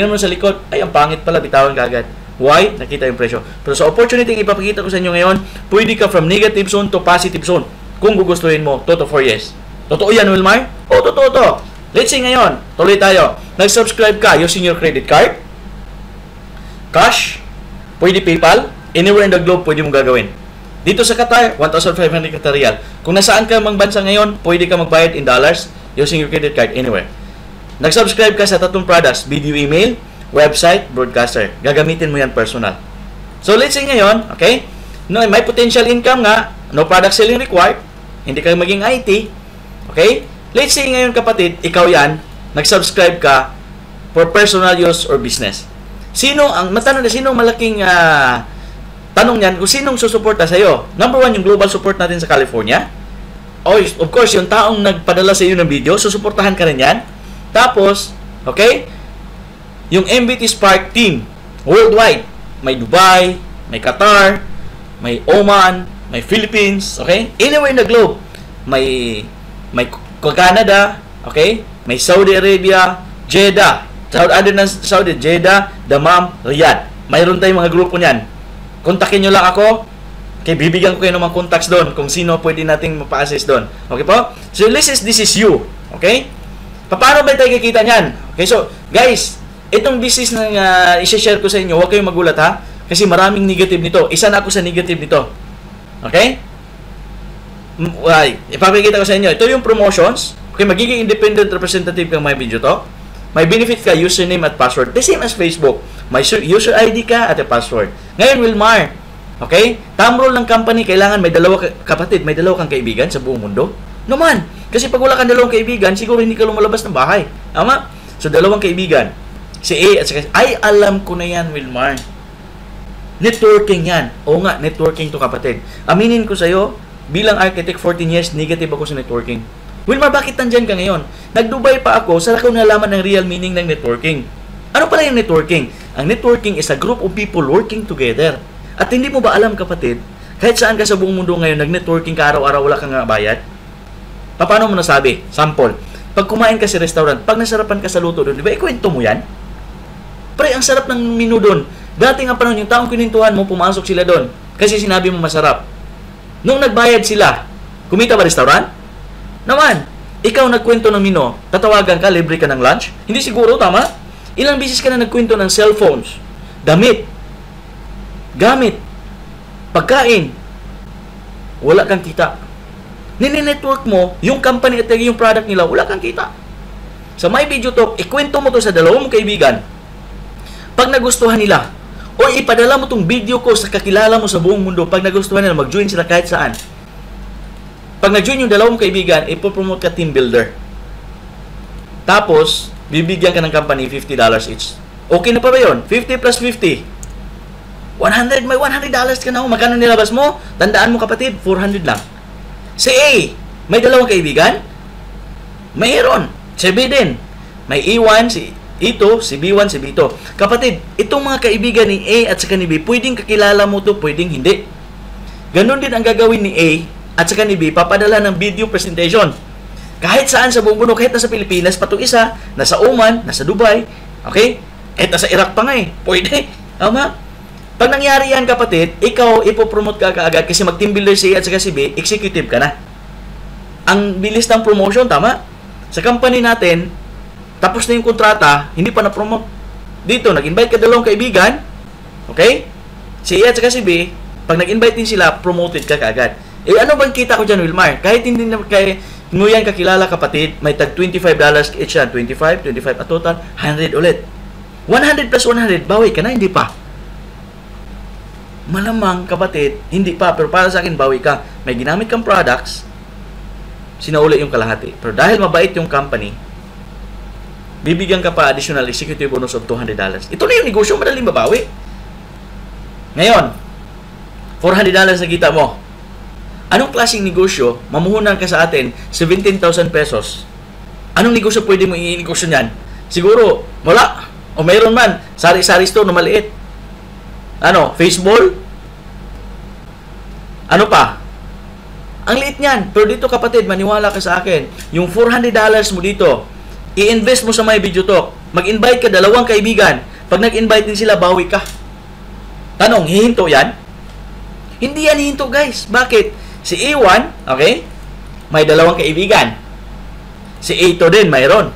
mo sa likod, ay, ang pangit pala, bitawan ka agad. Why? Nakita yung presyo. Pero sa opportunity yung ipapakita ko sa inyo ngayon, pwede ka from negative zone to positive zone. Kung gugustuhin mo, 2 to 4 years. Totoo yan, Wilmar? O, totoo to. Let's say ngayon, tuloy tayo. Nag-subscribe ka using your credit card, cash, pwede PayPal, anywhere in the globe pwede mong gagawin. Dito sa Qatar, 1,500 Qatar Riyal. Kung nasaan ka mang bansa ngayon, pwede ka magbayad in dollars using your credit card anywhere. Nag-subscribe ka sa tatlong products, video, email, website, broadcaster. Gagamitin mo yan personal. So let's say ngayon, okay, no, may potential income nga, no product selling required, hindi ka maging IT, okay? Let's say ngayon kapatid, ikaw yan, nag-subscribe ka for personal use or business. Sino ang matanong na sino malaking tanong niyan kung sinong susuporta sa iyo? Number 1, yung global support natin sa California. Of course, yung taong nagpadala sa iyo ng video, susuportahan ka rin yan. Tapos, okay? Yung MBT Spark team, worldwide. May Dubai, may Qatar, may Oman, may Philippines, okay? Anywhere in the globe. May Canada, okay? May Saudi Arabia, Jeddah. Other than Saudi, Jeddah, Dammam, Riyadh. Mayroon tayong mga grupo niyan. Kontakin nyo lang ako. Okay, bibigyan ko kayo ng mga contacts doon kung sino pwede nating mapa-assist doon. Okay po? So, this is you. Okay? Paano ba tayo kikita niyan? Okay, so, guys, itong business na i-share ko sa inyo, huwag kayong magulat ha. Kasi maraming negative nito. Isa na ako sa negative nito. Okay? Ipapakita ko sa inyo. Ito yung promotions. Okay, magiging independent representative kang may video to. May benefit ka, username at password. The same as Facebook. May user ID ka at a password. Ngayon, Wilmar. Okay? Thumb rule ng company, kailangan may dalawa kapatid, may dalawa kang kaibigan sa buong mundo. Naman. Kasi pag wala kang dalawang kaibigan, siguro hindi ka lumalabas ng bahay. Tama? So, dalawang kaibigan. Si A at si ay, alam ko na yan, Wilmar. Networking yan. Oo nga, networking to kapatid. Aminin ko sa'yo, bilang architect, 14 years, negative ako sa networking. Wilmar, bakit nandyan ka ngayon? Nag-Dubai pa ako, saka ko nalaman ng real meaning ng networking. Ano pala yung networking? Ang networking is a group of people working together. At hindi mo ba alam, kapatid, kahit saan ka sa buong mundo ngayon, nag-networking ka araw-araw, wala kang bayad? Paano mo nasabi? Sample. Pag kumain ka sa restaurant, pag nasarapan ka sa luto doon, di ba, ikwento mo yan? Pre, ang sarap ng menu doon. Dati nga panahon, yung taong kinintuhan mo, pumasok sila doon. Kasi sinabi mo masarap. Nung nagbayad sila, kumita ba restaurant? Naman, ikaw nagkwento ng menu, tatawagan ka, libre ka ng lunch? Hindi siguro, tama? Ilang bisis ka na nagkwento ng cellphones, damit, gamit, pagkain, wala kang kita. Nini-network mo, yung company at yung product nila, wala kang kita. Sa My Video Talk, ikwento mo to sa dalawang kaibigan. Pag nagustuhan nila, o ipadala mo tong video ko sa kakilala mo sa buong mundo, pag nagustuhan nila, mag-join sila kahit saan. Pag nag-join yung dalawang kaibigan, ipopromote ka team builder. Tapos, bibigyan ka ng company $50 each. Okay na pa ba yun? 50 plus 50. 100, may $100 ka na. Magkano nilabas mo? Tandaan mo kapatid, 400 lang. Si A, may dalawang kaibigan? Mayroon. Si B din. May E1, si E2, si B1, si B2. Kapatid, itong mga kaibigan ni A at saka ni B, pwedeng kakilala mo to, pwedeng hindi. Ganon din ang gagawin ni A at saka ni B, papadala ng video presentation. Kahit saan sa buong mundo, kahit nasa Pilipinas, patong isa, nasa Oman, nasa Dubai, okay? Kahit nasa Iraq pa nga eh. Pwede. Tama? Pag nangyari yan, kapatid, ikaw ipopromote ka kaagad kasi mag-team builder si A at saka si B, executive ka na. Ang bilis ng promotion, tama? Sa company natin, tapos na yung kontrata, hindi pa na-promote. Dito, nag-invite ka dalawang kaibigan, okay? Si A at saka si B, pag nag-invite din sila, promoted ka kaagad. Eh, ano bang kita ko dyan, Wilmar? Kahit hindi na mo yan kakilala, kapatid, may tag $25 each yan. 25 at total, 100 ulit. 100 plus 100, bawi ka na, hindi pa. Malamang, kapatid, hindi pa. Pero para sa akin, bawi ka. May ginamit kang products, sinauli yung kalahati. Pero dahil mabait yung company, bibigyan ka pa additional executive bonus of $200. Ito na yung negosyo, madaling mabawi. Ngayon, $400 na kita mo. Anong klaseng negosyo, mamuhunan ka sa atin, 17,000 pesos. Anong negosyo pwede mo i-negosyo niyan? Siguro, wala. O mayroon man, sari-sari store na maliit. Ano, baseball? Ano pa? Ang liit niyan. Pero dito kapatid, maniwala ka sa akin. Yung $400 mo dito, i-invest mo sa My Video Talk. Mag-invite ka dalawang kaibigan. Pag nag-invite din sila, bawi ka. Tanong, hihinto yan? Hindi yan hihinto, guys. Bakit? Si A1, okay, may dalawang kaibigan. Si A2 din, mayroon.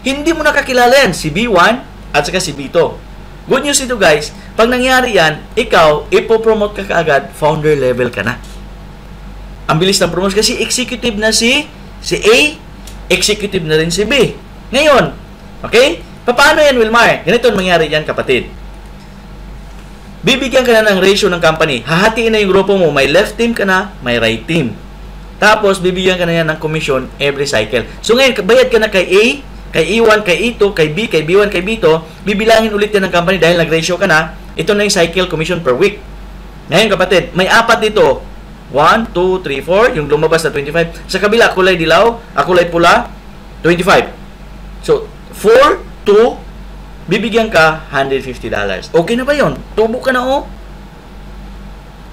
Hindi mo nakakilala yan, si B1 at saka si B2. Good news ito, guys. Pag nangyari yan, ikaw, ipopromote ka kaagad, founder level ka na. Ang bilis ng promotion kasi executive na si A, executive na rin si B. Ngayon, okay? Paano yan, Wilmar? Ganito ang mangyari yan, kapatid. Bibigyan ka na ng ratio ng company. Hahatiin na yung grupo mo. May left team ka na, may right team. Tapos, bibigyan ka na yan ng commission every cycle. So, ngayon, bayad ka na kay A, kay E1, kay E2, kay B, kay B1, kay B2. Bibilangin ulit yan ng company dahil nag-ratio ka na. Ito na yung cycle commission per week. Ngayon, kapatid, may apat dito. 1, 2, 3, 4. Yung lumabas na 25. Sa kabila, kulay dilaw, kulay pula, 25. So, 4, 2, bibigyan ka $150. Okay na ba yun? Tubo ka na, oh.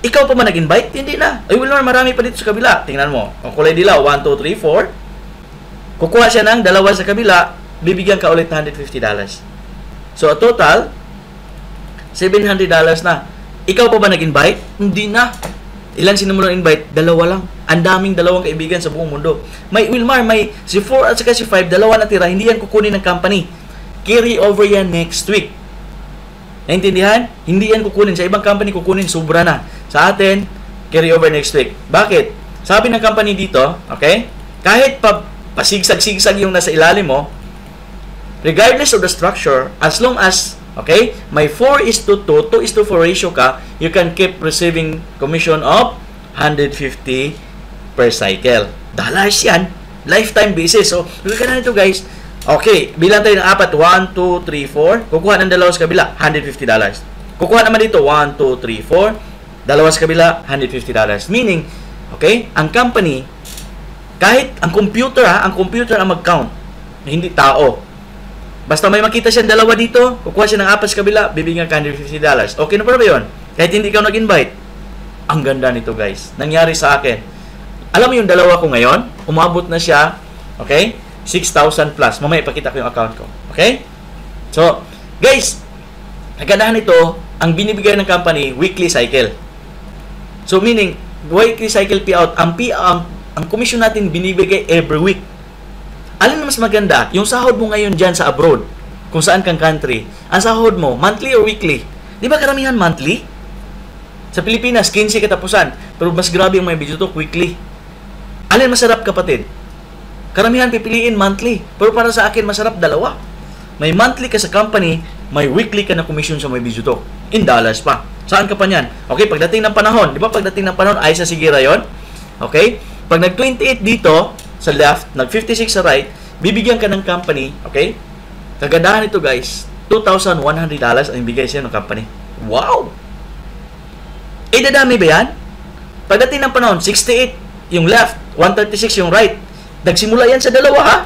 Ikaw pa ba nag-invite? Hindi na. Ay, well, marami pa dito sa kabila. Tingnan mo. O, kulay dilaw, 1, 2, 3, 4. Kukuha siya ng dalawa sa kabila, bibigyan ka ulit ng $150. So, a total, $700 na. Ikaw pa ba nag-invite? Hindi na. Ilan sinimulang invite? Dalawa lang. Ang daming dalawang kaibigan sa buong mundo. May Wilmar, may si 4 at saka si 5, dalawa na tira. Hindi yan kukunin ng company. Carry over yan next week. Naintindihan? Hindi yan kukunin. Sa ibang company, kukunin. Sobra na. Sa atin, carry over next week. Bakit? Sabi ng company dito, okay? Kahit pasigsag-sigsag yung nasa ilalim mo, regardless of the structure, as long as, okay, may 4:2, 2:4 ratio ka, you can keep receiving commission of $150 per cycle. Dollars yan. Lifetime basis. So, look at na ito, guys. Okay, bilang tayo ng apat. 1, 2, 3, 4. Kukuha ng dalawa sa kabila, $150. Kukuha naman dito, 1, 2, 3, 4. Dalawa sa kabila, $150. Meaning, okay, ang company, kahit ang computer ang mag-count. Hindi tao. Basta may makita siyang dalawa dito, kukuha siya ng apat sa kabila, bibigyan ka $150. Okay na pa ba yun? Kahit hindi ikaw nag-invite. Ang ganda nito, guys. Nangyari sa akin. Alam mo yung dalawa ko ngayon? Umabot na siya, okay, 6,000 plus. Mamaya ipakita ko yung account ko. Okay? So, guys, nagandahan ito, ang binibigay ng company, weekly cycle. So, meaning, weekly cycle payout, ang commission natin binibigay every week. Alin na mas maganda? Yung sahod mo ngayon dyan sa abroad, kung saan kang country, ang sahod mo, monthly or weekly? Di ba karamihan monthly? Sa Pilipinas, 15 katapusan. Pero mas grabe yung may bijutok, weekly. Alin masarap, kapatid? Karamihan pipiliin monthly. Pero para sa akin, masarap dalawa. May monthly ka sa company, may weekly ka na commission sa may bijutok. In dollars pa. Saan ka pa niyan? Okay, pagdating ng panahon. Di ba pagdating ng panahon, ay sa sigira yon? Okay? Pag nag-28 dito, sa left, nag-56 sa right, bibigyan ka ng company, okay? Kagandahan ito, guys, $2,100 ang ibigay siya ng company. Wow! Eh, dadami ba yan? Pagdating ng panahon, 68 yung left, 136 yung right. Nagsimula yan sa dalawa, ha?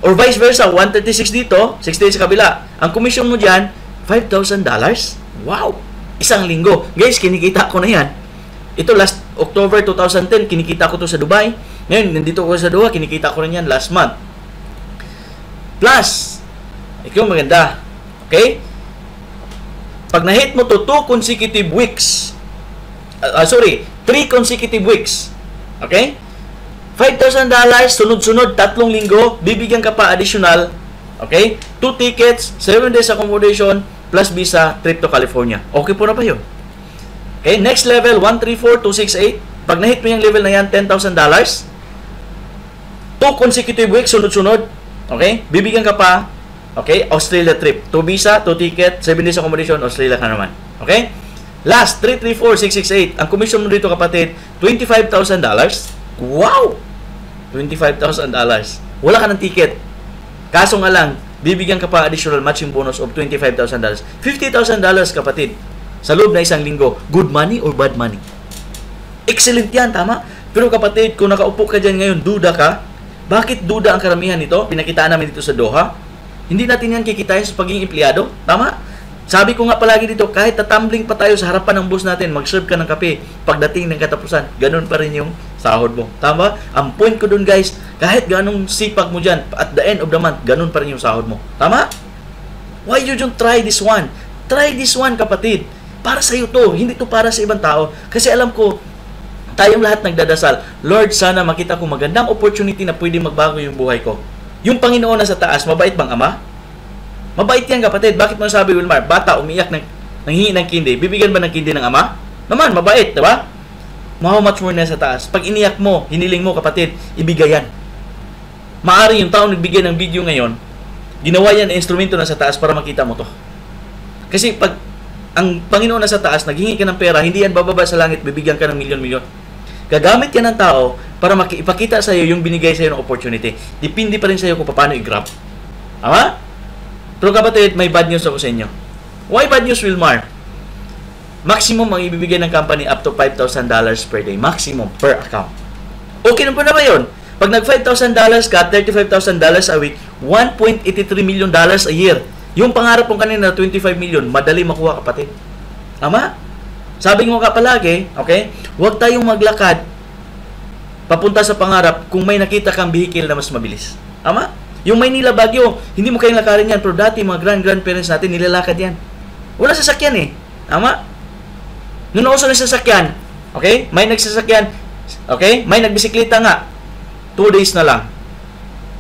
Or vice versa, 136 dito, 68 sa kabila. Ang commission mo dyan, $5,000. Wow! Isang linggo. Guys, kinikita ko na yan. Ito last October 2010, kinikita ko to sa Dubai. Ngayon, nandito ko sa Doha, kinikita ko rin yan last month. Plus, ikaw maganda. Okay? Pag na-hit mo to 2 consecutive weeks, 3 consecutive weeks, okay? $5,000, sunod-sunod, 3 linggo, bibigyan ka pa additional, okay? 2 tickets, 7 days accommodation, plus visa, trip to California. Okay po na ba yun? Okay, next level, 134,268. Pag na-hit mo yung level na yan, $10,000. 2 consecutive weeks, sunod-sunod. Okay? Bibigyan ka pa, okay, Australia trip. 2 visa, 2 ticket, 7 days accommodation, Australia ka naman. Okay? Last, 334,668. Ang commission mo dito, kapatid, $25,000. Wow! $25,000. Wala ka ng ticket. Kaso nga lang, bibigyan ka pa additional matching bonus of $25,000. $50,000, kapatid. Sa loob na isang linggo. Good money or bad money? Excellent yan, tama? Pero kapatid, kung nakaupo ka dyan ngayon, duda ka. Bakit duda ang karamihan nito? Pinakitaan namin dito sa Doha. Hindi natin yan kikitain sa pagiging empleyado. Tama? Sabi ko nga palagi dito, kahit tatumbling pa tayo sa harapan ng boss natin, mag-serve ka ng kape, pagdating ng katapusan, ganun pa rin yung sahod mo. Tama? Ang point ko dun, guys, kahit ganong sipag mo dyan, at the end of the month, ganun pa rin yung sahod mo. Tama? Why you don't try this one? Try this one, kapatid. Para sa iyo to, hindi to para sa ibang tao. Kasi alam ko, tayong lahat nagdadasal, Lord, sana makita ko magandang opportunity na pwede magbago yung buhay ko. Yung Panginoon na sa taas, mabait bang Ama? Mabait yan, kapatid. Bakit mo sabi, Wilmar, bata umiyak nanghingi ng kindi, bibigyan ba ng kindi ng Ama? Naman, mabait, diba? How much more na sa taas. Pag iniyak mo, hiniling mo, kapatid, ibigay yan. Maari yung taong nagbigay ng video ngayon, ginawa yan na instrumento na sa taas para makita mo to. Kasi pag ang Panginoon na sa taas, naghingi ka ng pera, hindi yan bababa sa langit, bibigyan ka ng milyon-milyon. Gagamit yan ng tao para ipakita sa iyo yung binigay sa iyo ng opportunity. Depende pa rin sa iyo kung paano i-grab. Tama? Pero kapatid, may bad news ako sa inyo. Why bad news, Wilmar? Maximum ang ibibigay ng company up to $5,000 per day. Maximum per account. Okay na po na ba yun? Pag nag $5,000 ka, $35,000 a week, $1.83 million a year. Yung pangarap kong kanina na 25 million, madali makuha, kapatid. Tama? Sabi mo ka palagi, okay? Huwag tayong maglakad papunta sa pangarap kung may nakita kang vehicle na mas mabilis. Tama? Yung Maynila Baguio, hindi mo kayong lakarin yan, pero dati mga grandparents natin, nilalakad yan. Wala sasakyan eh. Tama? Noon ako sa sasakyan, okay? May nagsasakyan, okay? May nagbisikleta nga, 2 days na lang.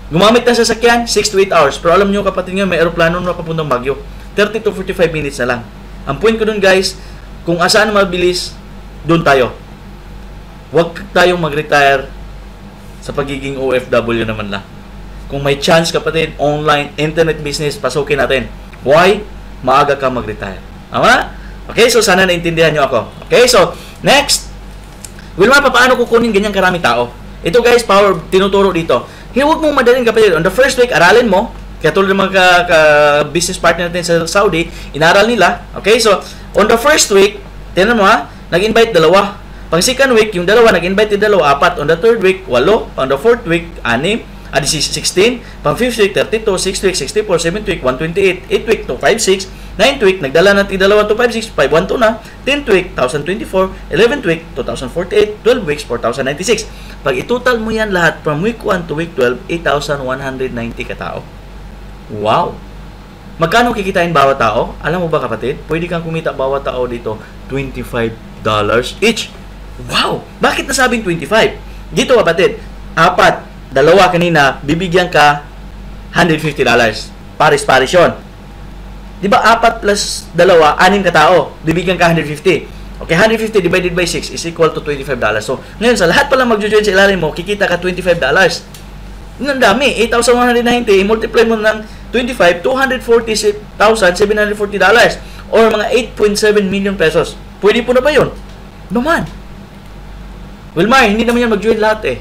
Gumamit ng sasakyan, 6 to 8 hours. Pero alam nyo, kapatid nyo, may aeroplano na papuntang Baguio. 30 to 45 minutes na lang. Ang point ko dun, guys, kung asaan mabilis, dun tayo. Huwag tayong mag-retire sa pagiging OFW naman lang. Kung may chance, kapatid, online, internet business, pasukin natin. Why? Maaga ka mag-retire. Tama? Okay, so sana naintindihan nyo ako. Okay, so, next. Wilma, paano kukunin ganyang karami tao? Ito, guys, power, tinuturo dito. Huwag mong madaling, kapatid. On the first week, aralin mo. Kaya tulad ng mga business partner natin sa Saudi, inaral nila. Okay, so, on the first week, tinan mo ha, nag-invite 2. Pang second week, yung 2, nag-invite yung 2, 4. On the third week, 8. On the fourth week, 6. 16. Pang 5th week, 32. 6th week, 64. 7th week, 128. 8th week, 256. 9th week, nagdala natin 256. 512 na. 10th week, 1,024. 11th week, 2,048. 12 weeks, 4,096. Pag itotal mo yan lahat from week 1 to week 12, 8,190 katao. Wow! Magkano kikitain bawat tao? Alam mo ba, kapatid? Pwede kang kumita bawat tao dito $25 each. Wow! Bakit nasabing 25? Dito, kapatid, 4, 2 kanina, bibigyan ka $150. Paris-paris yun. Di ba 4 plus 2, 6 katao, bibigyan ka 150. Okay, 150 divided by 6 is equal to $25. So, ngayon, sa lahat pala mag-join sa ilalim mo, kikita ka $25. Ang dami, 8,190, multiply mo ng 25, $240,740 or mga 8.7 million pesos. Pwede po na ba yun? Naman. Wilmar, hindi naman yan mag-join lahat eh.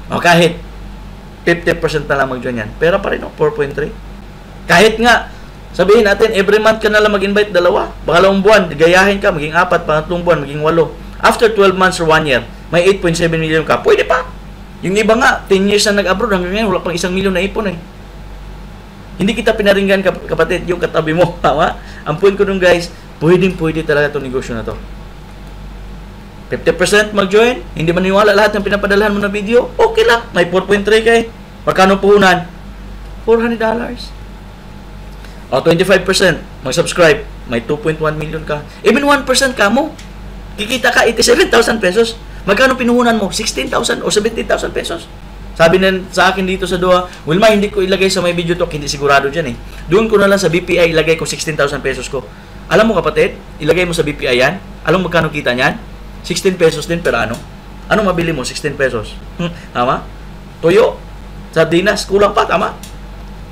O kahit 50% na lang mag-join yan. Pera pa rin, 4.3. Kahit nga, sabihin natin, every month ka na lang mag-invite 2. Pangalawang buwan, gayahin ka, maging 4, pangatlong buwan, maging 8. After 12 months or 1 year, may 8.7 million ka. Pwede pa. Yung iba nga, 10 years na nag-abroad, hanggang ngayon, wala pang 1 million na ipon eh. Hindi kita pinaringgan, kapatid, yung katabi mo. Tama? Ang point ko dun, guys, pwede talaga itong negosyo na to. 50% mag-join, hindi maniwala lahat ng pinapadalahan mo na video, okay lang. May 4.3 kay. Magkano puhunan? $400. O 25% mag-subscribe, may 2.1 million ka. Even 1% ka mo, kikita ka 87,000 pesos. Magkano pinuhunan mo? 16,000 o 17,000 pesos. Sabi na sa akin dito sa Doha, Wilma, hindi ko ilagay sa may video talk, hindi sigurado dyan eh. Doon ko na lang sa BPI ilagay ko 16,000 pesos ko. Alam mo, kapatid, ilagay mo sa BPI yan. Alam mo magkano kita niyan? 16 pesos din per ano? Anong mabili mo? 16 pesos. Tama? Toyo, sardinas, kulang pa, tama?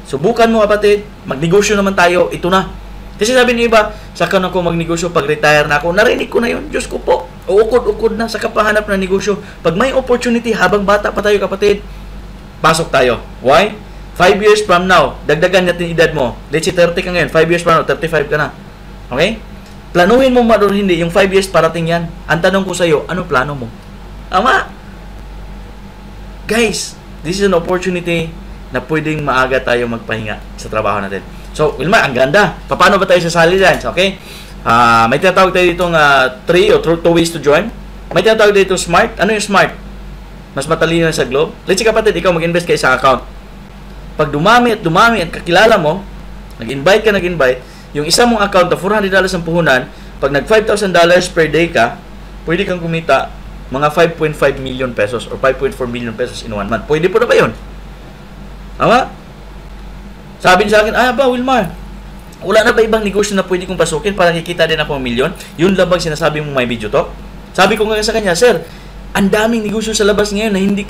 Subukan mo, kapatid. Magnegosyo naman tayo. Ito na. Kasi sabi ng iba, saka na ako magnegosyo pag retire na ako. Narinig ko na yun. Diyos ko po. Uukod-ukod na. Saka pahanap na negosyo. Pag may opportunity, habang bata pa tayo, kapatid, pasok tayo. Why? 5 years from now, dagdagan natin edad mo. Let's say 30 ka ngayon. 5 years from now, 35 ka na. Okay? Planuhin mo man o hindi. Yung 5 years parating yan. Ang tanong ko sa'yo, ano plano mo? Ama! Guys, this is an opportunity na pwedeng maaga tayo magpahinga sa trabaho natin. So, Wilma, ang ganda. Paano ba tayo sasali dyan? Okay? May tinatawag tayo ditong 3 or 2 ways to join. May tinatawag dito smart. Ano yung smart? Mas matalino sa globe. Let's say, kapatid, ikaw mag-invest kayo sa account. Pag dumami at kakilala mo, nag-invite, yung isa mong account na $400 ang puhunan, pag nag $5,000 per day ka, pwede kang kumita mga 5.5 million pesos or 5.4 million pesos in 1 month. Pwede po na ba yun? Tama? Sabi niya sa akin, Wilmar, wala na ba ibang negosyo na pwede kong pasukin para kikita din ako ng milyon? Yun lang bang sinasabi mong may video talk? Sabi ko nga sa kanya, sir, ang daming negosyo sa labas ngayon na hindi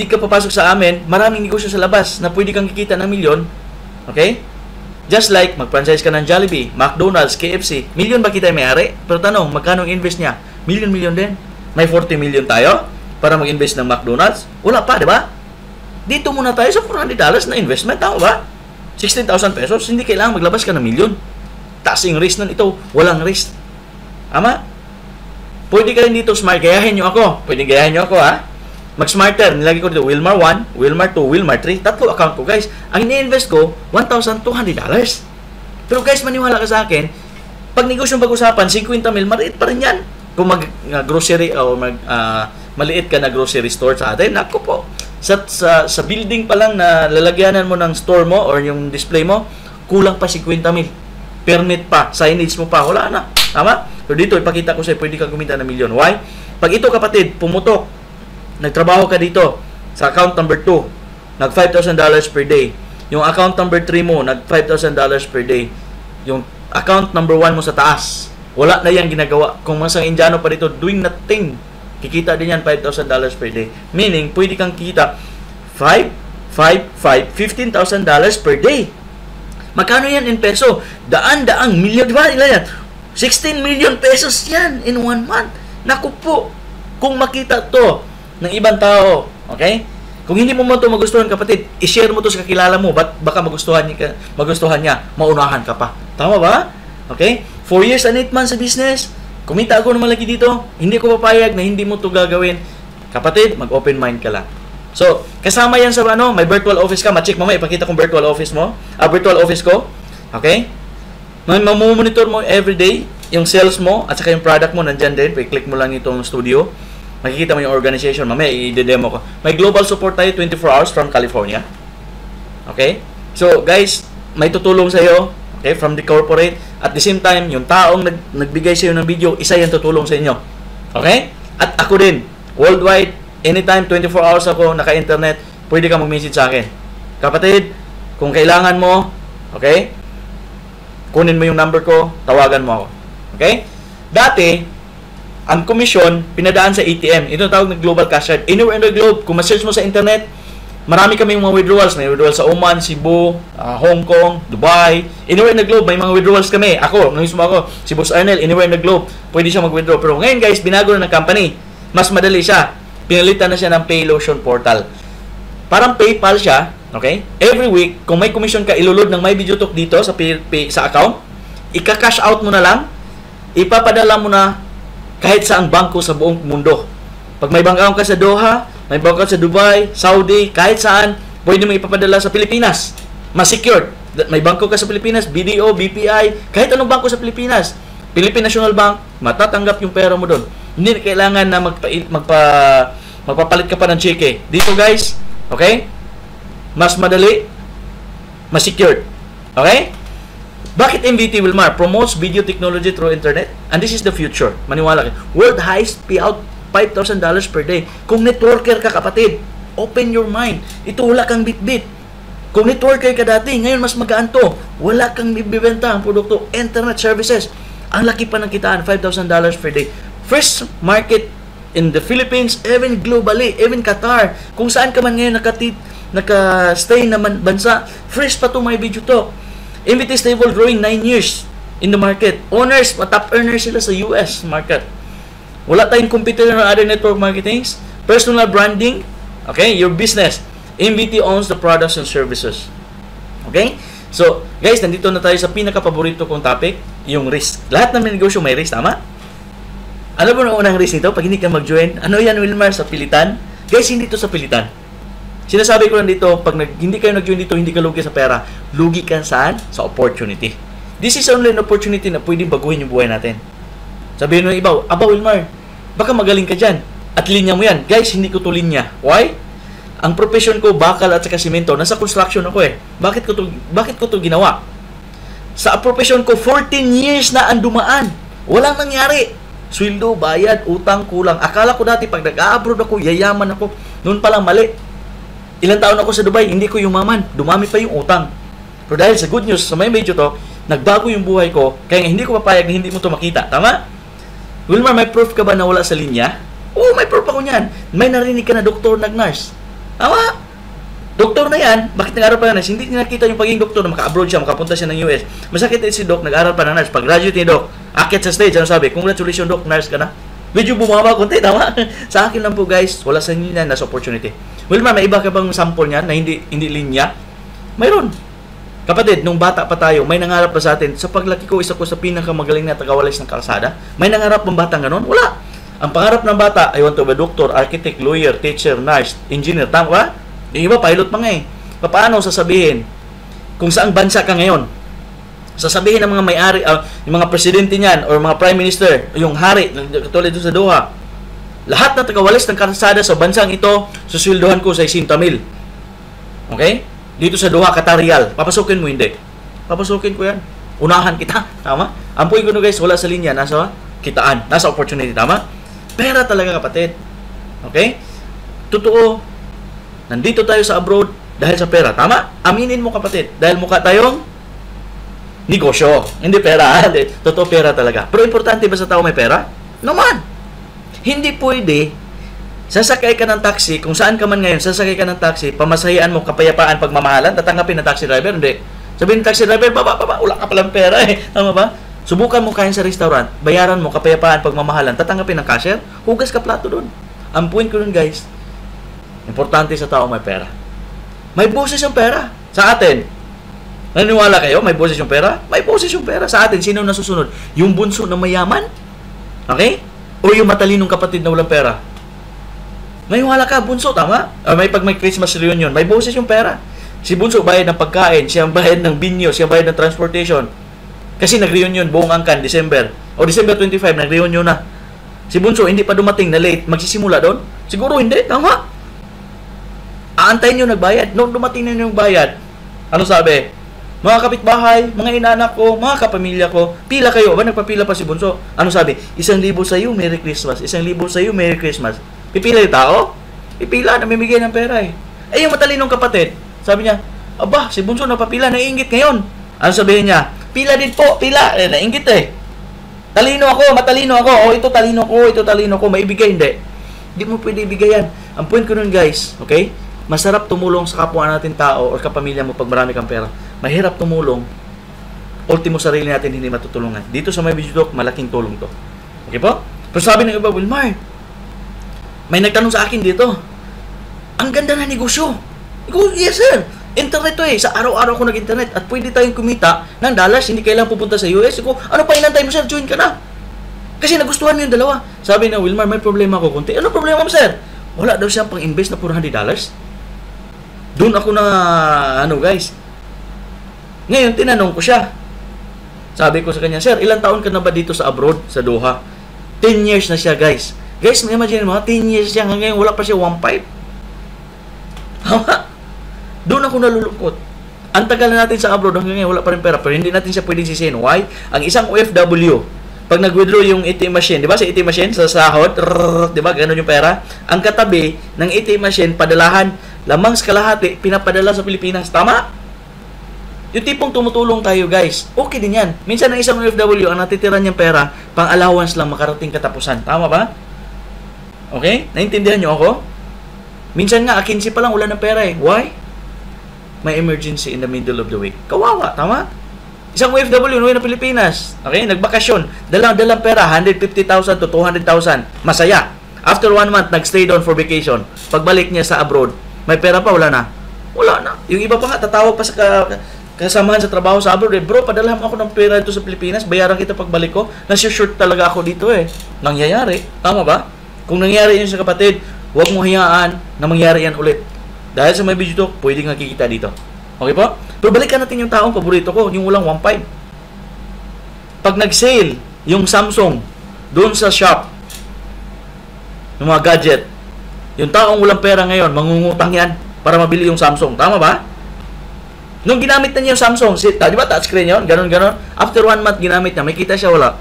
ka papasok sa amin, maraming negosyo sa labas na pwede kang kikita ng milyon. Okay? Just like, mag-franchise ka ng Jollibee, McDonald's, KFC, milyon ba kita may-ari? Pero tanong, magkano invest niya? Milyon din. May 40 million tayo para mag-invest ng McDonald's? Wala pa, di ba? Dito muna tayo sa $400 na investment, tama ba? 16,000 pesos, hindi kailangan maglabas ka ng milyon. Taas yung risk nun, ito, walang risk. Ama? Pwede ka rin dito smart, gayahin nyo ako. Ha? Mag-smarter, nilagay ko dito, Wilmar 1, Wilmar 2, Wilmar 3, tatlo account ko, guys. Ang ini-invest ko, $1,200. Pero guys, maniwala ka sa akin, pag negosyong pag-usapan, 50 mil, maliit pa rin yan. Kung mag-grocery o maliit ka na grocery store sa atin, naku po, sa building pa lang na lalagyanan mo ng store mo or yung display mo, kulang pa 50 mil. Permit pa, signage mo pa, wala na. Tama? So dito, ipakita ko sa'yo, pwede kang kumita ng milyon. Why? Pag ito kapatid, pumutok, nagtrabaho ka dito sa account number 2, nag $5,000 per day. Yung account number 3 mo, nag $5,000 per day. Yung account number 1 mo sa taas, wala na yan ginagawa. Kung masang Indiano pa dito, doing nothing, kikita din yan $5,000 per day. Meaning, pwede kang kikita $15,000 per day. Magkano yan in peso? Daang milyon, di ba? Ilan yan? 16 million pesos yan in 1 month. Naku po, kung makita to ng ibang tao, okay? Kung hindi mo ito magustuhan, kapatid, i-share mo to sa kakilala mo, baka magustuhan niya, maunahan ka pa. Tama ba? Okay? 4 years and 8 months sa business, kumita ako naman lagi dito, hindi ko papayag na hindi mo to gagawin. Kapatid, mag-open mind ka lang. So, kasama yan sa may virtual office ka, ma-check mo, ipakita kong virtual office mo, virtual office ko, okay? Mamumonitor mo everyday yung sales mo at saka yung product mo, nandyan din, i-click mo lang itong studio, makikita mo yung organization, mamaya i-demo ko. May global support tayo 24 hours from California. Okay? So, guys, may tutulong sa iyo, okay, from the corporate. At the same time, yung taong nagbigay sa iyo ng video, isa yan tutulong sa inyo. Okay? At ako din, worldwide, anytime, 24 hours ako, naka-internet, pwede ka mag-message sa akin. Kapatid, kung kailangan mo, okay, kunin mo yung number ko, tawagan mo ako. Okay? Dati, ang komisyon, pinadaan sa ATM. Ito tawag na global cash card. Anywhere in the globe, kung ma-search mo sa internet, marami kami mga withdrawals. May withdrawals sa Oman, Cebu, Hong Kong, Dubai. Anywhere in the globe, may mga withdrawals kami. Ako, mismo ako, si Boss Arnel, anywhere in the globe, pwede siya mag-withdraw. Pero ngayon guys, binago na ng company. Mas madali siya. Pinalitan na siya ng Paylotion Portal. Parang PayPal siya, okay? Every week, kung may commission ka, ilulod ng My Video Talk dito sa sa account, ika-cash out mo na lang, ipapadala mo na kahit saang bangko sa buong mundo. Pag may bank account ka sa Doha, may bank account sa Dubai, Saudi, kahit saan, pwede mo ipapadala sa Pilipinas. Mas secured. May bangko ka sa Pilipinas, BDO, BPI, kahit anong bangko sa Pilipinas. Philippine National Bank, matatanggap yung pera mo doon. Hindi na kailangan na magpapalit ka pa ng cheque. Dito guys, okay? Mas madali, mas secured. Okay? Bakit MVT Wilmar promotes video technology through internet? And this is the future. Maniwala kayo. World highest payout, $5,000 per day. Kung networker ka kapatid, open your mind. Ito wala kang bit-bit. Kung networker ka dati, ngayon mas magaan to. Wala kang bibenta ang produkto, internet services. Ang laki pa ng kitaan, $5,000 per day. First market in the Philippines, even globally, even Qatar. Kung saan ka man ngayon naka-stay na bansa, fresh pa to My Video Talk. MVT stable growing 9 years in the market. Owners, top earners sila sa US market. Wala tayong competitor ng other network marketings. Personal branding, okay, your business. MVT owns the products and services. Okay? So, guys, nandito na tayo sa pinaka-paborito kong topic, yung risk. Lahat ng negosyo may risk, tama? Ano ba ang unang risk nito? Pag hindi ka mag-join, ano yan, Wilmar, sa pilitan? Guys, hindi to sa pilitan. Sinasabi ko lang dito, pag hindi kayo nag-join dito, hindi ka lugi sa pera. Lugi ka saan? Sa opportunity. This is only an opportunity na pwedeng baguhin yung buhay natin. Sabihin ng iba, Wilmar, baka magaling ka dyan. At linya mo yan. Guys, hindi ko to linya. Why? Ang profession ko, bakal at saka simento. Nasa construction ako eh. Bakit ko to ginawa? Sa profession ko, 14 years na ang dumaan. Walang nangyari. Sweldo, bayad, utang, kulang. Akala ko dati, pag nag-abroad ako, yayaman ako. Noon palang mali. Ilang taon ako sa Dubai, hindi ko yumaman. Dumami pa yung utang. Pero dahil sa good news, sa may medyo to, nagbago yung buhay ko, kaya hindi ko papayag na hindi mo to makita. Tama? Wilmar, may proof ka ba na wala sa linya? Oo, may proof ako niyan. May narinig ka na doktor, nag-nurse. Tama? Doktor na yan, bakit nag-aral pa ng nurse? Hindi nakita yung pagiging doktor na maka-abroad siya, makapunta siya ng US. Masakit din si Doc, nag-aral pa ng nurse. Pag graduate ni Doc, akit sa stage, ano sabi? Congratulations, Doc, nurse ka na. Medyo bumaba konti, tama? Sa akin lang po, guys, wala sa inyo yan, nasa opportunity. Wilmar, may iba ka bang sample niyan na hindi linya? Mayroon. Kapatid, nung bata pa tayo, may nangarap pa sa atin. Sa paglaki ko, isa ko sa pinakamagaling na tagawalis ng kalsada. May nangarap ng batang ganon? Wala. Ang pangarap ng bata, I want to be a doctor, architect, lawyer, teacher, nurse, engineer. Tama ba? Yung iba, pilot pa nga eh. Paano sasabihin kung saang bansa ka ngayon? Sasabihin ng mga may-ari, yung mga presidente niyan, or mga prime minister, yung hari, katulad doon sa Doha, lahat na tagawalis ng kalsada sa bansang ito, susweldohan ko sa 60,000. Okay? Dito sa Doha, Qatar Riyal. Papasukin mo, hindi. Papasukin ko yan. Unahan kita. Tama? Ampuin ko no guys, wala sa linya. Nasa kitaan. Nasa opportunity. Tama? Pera talaga, kapatid. Okay? Totoo. Nandito tayo sa abroad dahil sa pera. Tama? Aminin mo, kapatid. Dahil mukha tayong negosyo. Hindi pera. Totoo, pera talaga. Pero importante ba sa tao may pera? Naman. Hindi pwede sasakay ka ng taxi, kung saan ka man ngayon, sasakay ka ng taxi, pamasahian mo kapayapaan pagmamahalan, tatanggapin ng taxi driver, hindi. Sabihin ng taxi driver, baba, wala ka palang pera eh. Tama ba? Subukan mo kain sa restaurant, bayaran mo kapayapaan pagmamahalan, tatanggapin ng cashier, hugas ka plato doon. Ang point ko doon guys, importante sa tao may pera. May boses yung pera. Sa atin, naniniwala kayo, may boses yung pera? May boses yung pera. Sa atin, sino nasusunod? Yung bunso na mayaman? Okay? O yung matalinong kapatid na walang pera? May wala ka, bunso, tama? May Christmas reunion, may boses yung pera. Si bunso bayad ng pagkain, siya bayad ng binyo, siya bayad ng transportation. Kasi nag-reunion buong angkan, December. O December 25, nag-reunion na. Si bunso, hindi pa dumating na late, magsisimula doon? Siguro hindi, tama? Aantayin nyo nagbayad. Nung dumating na yung bayad, ano sabi? Mga kapitbahay, mga inanak ko, mga kapamilya ko, pila kayo. Ba, nagpapila pa si bunso? Ano sabi? 1,000 sa iyo, Merry Christmas. 1,000 sa iyo, Merry Christmas. Pipila yung tao? Pipila, namimigay ng pera eh. Eh, yung matalinong kapatid, sabi niya, aba, si bunso napapila, naiingit ngayon. Ano sabihin niya? Pila din po, pila. Eh, naingit eh. Matalino ako. O, ito talino ko. Maibigay, hindi. Hindi mo pwede ibigay yan. Ang point ko nun, guys, okay? Masarap tumulong sa kapwa natin tao o kapamilya mo pag marami kang pera. Mahirap tumulong. Ultimo sarili natin hindi matutulungan. Dito sa may video talk, malaking tulong to. Okay po? Pero sabi ng iba, Wilmar, may nagtanong sa akin dito, ang ganda na negosyo. Yes, sir. Internet to eh. Sa araw-araw ko nag-internet at pwede tayong kumita ng dollars. Hindi kailangan pupunta sa US. Ano pa inantay mo, sir? Join ka na. Kasi nagustuhan mo yung dalawa. Sabi na, Wilmar, may problema ako kunti. Ano problema mo, sir? Wala daw siyang pang-invest na $400. Doon ako na, guys. Ngayon, tinanong ko siya. Sabi ko sa kanya, sir, ilang taon ka na ba dito sa abroad, sa Doha? 10 years na siya, guys. Guys, may imagine mo, 10 years siya, hanggang wala pa siya 1.5. Doon ako nalulungkot. Ang tagal na natin sa abroad, hanggang ngayon wala pa rin pera, pero hindi natin siya pwedeng sisihin. Why? Ang isang OFW, pag nag-withdraw yung ATM machine, di ba sa ATM machine, sa sahod, di ba, ganun yung pera, ang katabi ng ATM machine, padalahan, lamang sa kalahati, pinapadala sa Pilipinas. Tama? Yung tipong tumutulong tayo, guys, okay din yan. Minsan ng isang OFW, ang natitira niyang pera, pang allowance lang makarating katapusan. Tama ba? Okay? Naintindihan niyo ako? Minsan nga, 15 pa lang, wala ng pera eh. Why? May emergency in the middle of the week. Kawawa, tama? Isang OFW, uwi na Pilipinas. Okay? Nagbakasyon. Dalang pera, 150,000 to 200,000. Masaya. After 1 month, nagstay doon for vacation. Pagbalik niya sa abroad, may pera pa, wala na. Wala na. Yung iba pa nga, tatawag pa sa kasamahan sa trabaho sa abroad. Bro, padalhan ako ng pera dito sa Pilipinas. Bayaran kita pagbalik ko. Nasi-short talaga ako dito eh. Nangyayari. Tama ba? Kung nangyari yun sa kapatid, huwag mo hayaan na mangyari yan ulit. Dahil sa may video talk, pwedeng nakikita dito. Okay po? Pero balikan natin yung taong paborito ko, yung walang 1.5. Pag nag-sale, yung Samsung, doon sa shop, yung mga gadget, Yung taong walang pera ngayon, mangungutang yan para mabili yung Samsung. Tama ba? Nung ginamit na niya yung Samsung, di ba touchscreen yun? Ganon. After 1 month ginamit niya, may kita siya, wala.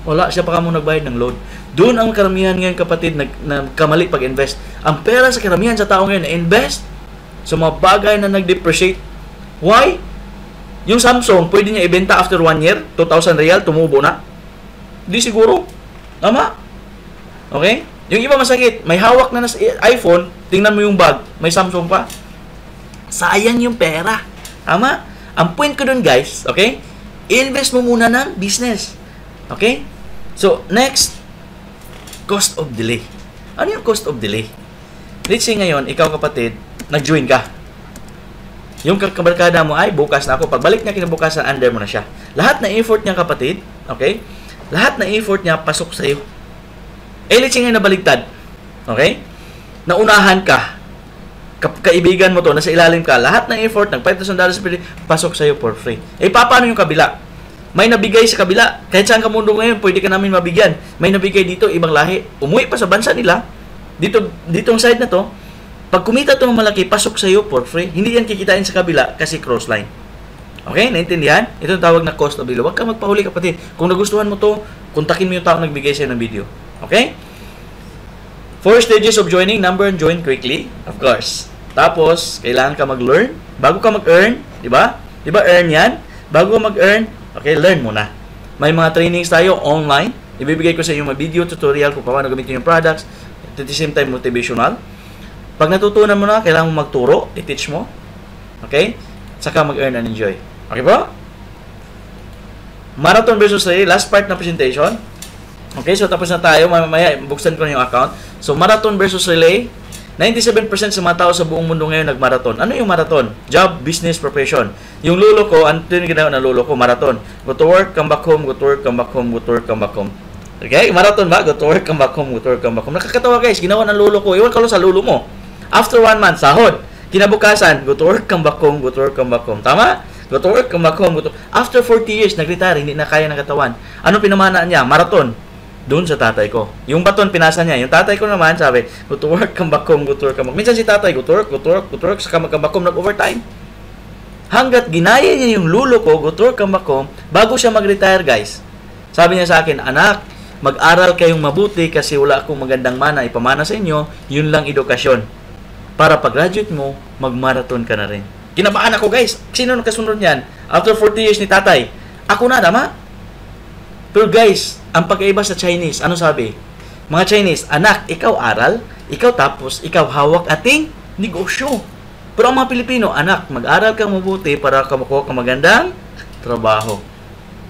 Wala siya pa kamo nagbayad ng loan. Doon ang karamihan ngayon kapatid nagkamali pag-invest. Ang pera sa karamihan sa tao ngayon na-invest sa mga bagay na nag-depreciate. Why? Yung Samsung, pwede niya ibenta after 1 year, 2,000 real, tumubo na. Di siguro. Tama? Okay? Yung iba masakit, may hawak na iPhone, tingnan mo yung bag, may Samsung pa. Sayang yung pera. Tama? Ang point ko dun guys, okay? Invest mo muna ng business. Okay? So, next, cost of delay. Ano yung cost of delay? Let's say ngayon, ikaw kapatid, nag-join ka. Yung kabarkada mo ay, bukas na ako. Pagbalik niya kinabukasan, under mo na siya. Lahat na effort niya kapatid, okay? Lahat na effort niya, pasok sa'yo. Let's say ngayon nabaligtad. Okay? Naunahan ka. Kaibigan mo to, nasa ilalim ka, lahat ng effort, ng $5,000 sa pili, pasok sa'yo for free. Paano yung kabila? May nabigay sa kabila. Kahit saan ka mundo ngayon, pwede ka namin mabigyan. May nabigay dito, ibang lahi. Umuwi pa sa bansa nila. Ditong side na to, pag kumita ito ng malaki, pasok sa'yo for free. Hindi yan kikitain sa kabila kasi cross-line. Okay? Naintindihan? Ito yung tawag na cost of delay. Huwag ka magpahuli kapatid. Kung nagustuhan mo to, kontakin mo yung tao nagbigay sa'yo ng video. Okay? 4 stages of joining. Number 1, join quickly. Of course. Tapos, kailangan ka mag-learn. Bago ka mag-earn, di ba? Di ba earn yan? Bago mag-earn, okay, learn muna. May mga trainings tayo online. Ibibigay ko sa inyo mga video tutorial kung paano gamitin yung products. At the same time, motivational. Pag natutunan mo na, kailangan mo magturo. I-teach mo. Okay? Saka mag-earn and enjoy. Okay po? Marathon versus relay. Last part na presentation. Okay, so tapos na tayo. Mamaya, buksan ko na yung account. So, marathon versus relay. 97% sa mga tao sa buong mundo ngayon nag-marathon. Ano yung marathon? Job, business, profession. Yung lolo ko, ano yung ginawa ng lolo ko? Marathon. Go to work, come back home, go to work, come back home, go to work, come back home. Okay? Marathon ba? Go to work, come back home, go to work, come back home. Nakakatawa guys, ginawa ng lolo ko. Iwan ka lang sa lolo mo. After 1 month, sahod. Kinabukasan, go to work, come back home, go to work, come back home. Tama? Go to work, come back home, go to... After 40 years, nag-retire, hindi na kaya ng katawan. Ano pinamanaan niya? Marathon. Doon sa tatay ko. Yung baton, pinasa niya. Yung tatay ko naman, sabi, go to work, come back home, go to work, come back home. Minsan si tatay, go to work, go to work, go to work, saka come back home, nag-overtime. Hanggat ginaya niya yung lulo ko, go to work, come back home, bago siya mag-retire, guys. Sabi niya sa akin, anak, mag-aral kayong mabuti kasi wala akong magandang mana ipamana sa inyo, yun lang edukasyon. Para pag-graduate mo, mag-marathon ka na rin. Kinabahan ako, guys. Sino nang kasunod niyan? After 40 years ni tatay, ako na, tama? Pero guys, ang pagkaiba sa Chinese, ano sabi? Mga Chinese, anak, ikaw aral, ikaw tapos, ikaw hawak ating negosyo. Pero ang mga Pilipino, anak, mag-aral kang mabuti para makuha kang magandang trabaho.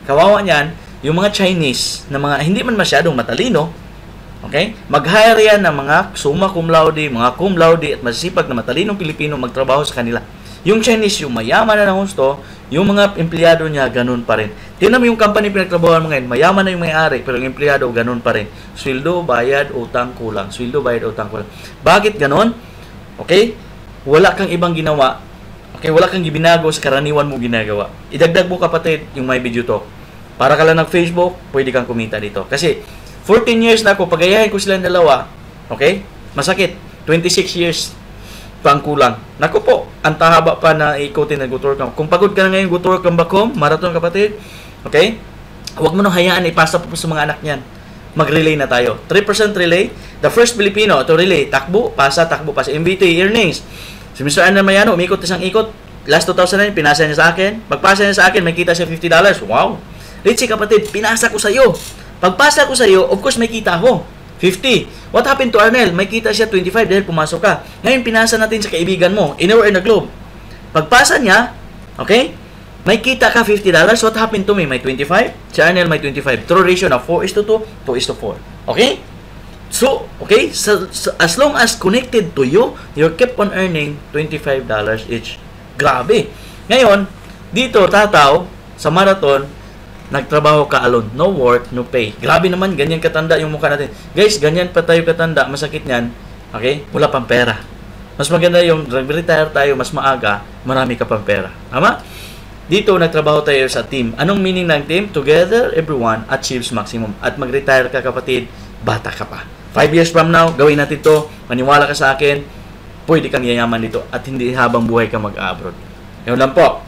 Kawawa niyan, yung mga Chinese, na mga hindi man masyadong matalino, okay? Mag-hire yan ng mga summa cum laude, mga cum laude at masisipag na matalinong Pilipino magtrabaho sa kanila. Yung Chinese, yung mayaman na ng gusto, yung mga empleyado niya, ganun pa rin. Tingnan mo yung company pinagtrabahoan mo ngayon, mayaman na yung may-ari, pero yung empleyado, ganun pa rin. Sweldo, bayad, utang, kulang. Sweldo, bayad, utang, kulang. Bakit ganun? Okay? Wala kang ibang ginawa. Okay? Wala kang binago sa karaniwan mo ginagawa. Idagdag mo kapatid yung my video talk. Para ka lang nag-Facebook, pwede kang kumita dito. Kasi, 14 years na ako, pagayahin ko silang dalawa, okay? Masakit. 26 years pang kulang. Naku po, ang tahaba pa na ikutin na go to work. Kung pagod ka na ngayon, go to work, come back home, marathon kapatid, okay? Huwag mo nang hayaan, ipasa po sa mga anak niyan. Mag-relay na tayo. 3% relay. The first Filipino to relay. Takbo, pasa. MBT, earnings. Si Mr. Ander Mayano, umikot isang ikot. Last 2009, pinasa niya sa akin. Pagpasa niya sa akin, may kita siya $50. Wow! Richie kapatid, pinasa ko sa iyo. Pagpasa ko sa iyo, of course, may kita ako. 50. What happened to Arnel? May kita siya 25 dahil pumasok ka. Ngayon, pinasa natin sa kaibigan mo. Anywhere in the globe. Pagpasa niya, okay? May kita ka $50. What happened to me? May 25. Si Arnel may 25. True ratio na 4:2, 2:4. Okay? So, okay? So, as long as connected to you, you keep on earning $25 each. Grabe. Ngayon, dito, tataw, sa marathon, nagtrabaho ka alone. No work, no pay. Grabe naman, ganyan katanda yung mukha natin. Guys, ganyan pa tayo katanda, masakit yan. Okay? Wala pang pera. Mas maganda yung retire tayo, mas maaga, marami ka pang pera. Tama? Dito, nagtrabaho tayo sa team. Anong meaning ng team? Together, everyone achieves maximum. At mag-retire ka kapatid, bata ka pa. 5 years from now, gawin natin to. Maniwala ka sa akin, pwede kang yayaman dito at hindi habang buhay ka mag-abroad. Yun lang po.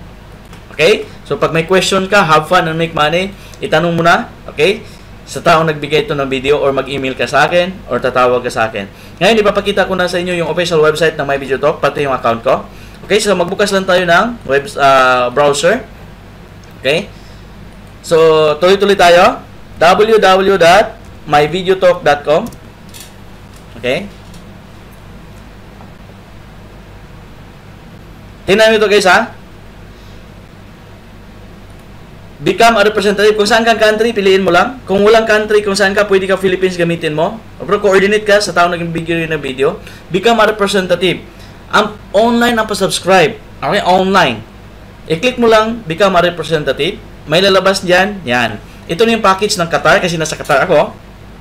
Okay? So, pag may question ka, have fun and make money, itanong mo na, okay? Sa taong nagbigay ito ng video or mag-email ka sa akin or tatawag ka sa akin. Ngayon, ipapakita ko na sa inyo yung official website ng MyVideoTalk, pati yung account ko. Okay? So, magbukas lang tayo ng browser. Okay? So, tuloy-tuloy tayo. www.myvideotalk.com. Okay? Tingnan nyo ito guys ha. Become a representative. Kung saan kang country, piliin mo lang. Kung walang country, kung saan ka, pwede ka Philippines gamitin mo. Pero coordinate ka sa tao naging bigyan ng video. Become a representative. Online ang pa-subscribe. Okay? Online. I-click mo lang, become a representative. May lalabas dyan. Yan. Ito na yung package ng Qatar kasi nasa Qatar ako.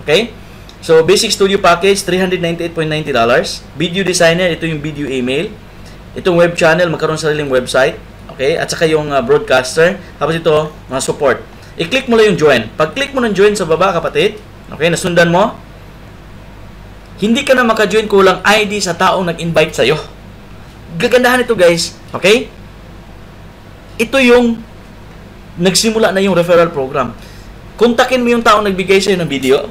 Okay? So, basic studio package, $398.90. Video designer, ito yung video email. Itong web channel, magkaroon sariling website. Okay? At saka yung broadcaster. Tapos ito, mga support. I-click mo lang yung join. Pag click mo ng join sa baba, kapatid, okay, nasundan mo, hindi ka na maka-join kulang ID sa taong nag-invite sa'yo. Gagandahan ito, guys. Okay? Ito yung nagsimula na yung referral program. Kontakin mo yung taong nagbigay sa'yo ng video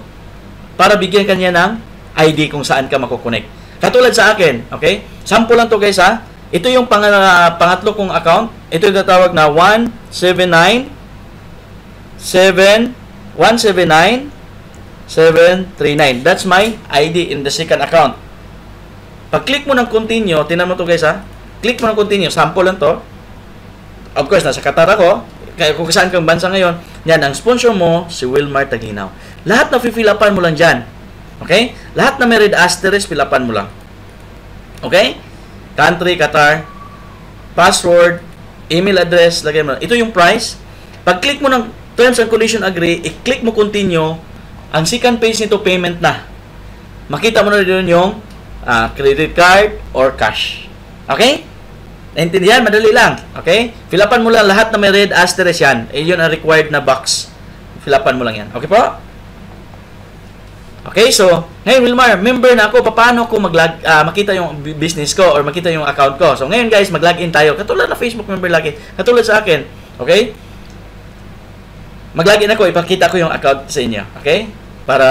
para bigyan kanya ng ID kung saan ka makukonect. Katulad sa akin, okay? Sample lang to guys ha. Ito yung pangatlo kong account. Ito yung tatawag na 179,739. That's my ID in the second account. Pag click mo ng continue, tinan mo to guys ha. Click mo ng continue, sample lang to. Of course, nasa Qatar ako. Kaya kung saan kang bansa ngayon, yan, ang sponsor mo, si Wilmar Taglinaw. Lahat na fill-upan mo lang dyan. Okay? Lahat na may red asterisk, fill-upan mo lang. Okay? Country, Qatar, password, email address, lagay mo lang. Ito yung price. Pag click mo ng terms and condition agree, i-click mo continue, ang second page nito, payment na. Makita mo na rin yung credit card or cash. Okay? Naintindihan? Madali lang. Okay? Fill-upan mo lang lahat na may red asterisk yan. Yun ang required na box. Fill-upan mo lang yan. Okay po? Okay, so, ngayon Wilmar, member na ako. Paano ko makita yung business ko or makita yung account ko? So, ngayon guys, mag-login tayo. Katulad na Facebook member login. Katulad sa akin. Okay? Mag-login ako. Ipakita ko yung account sa inyo. Okay? Para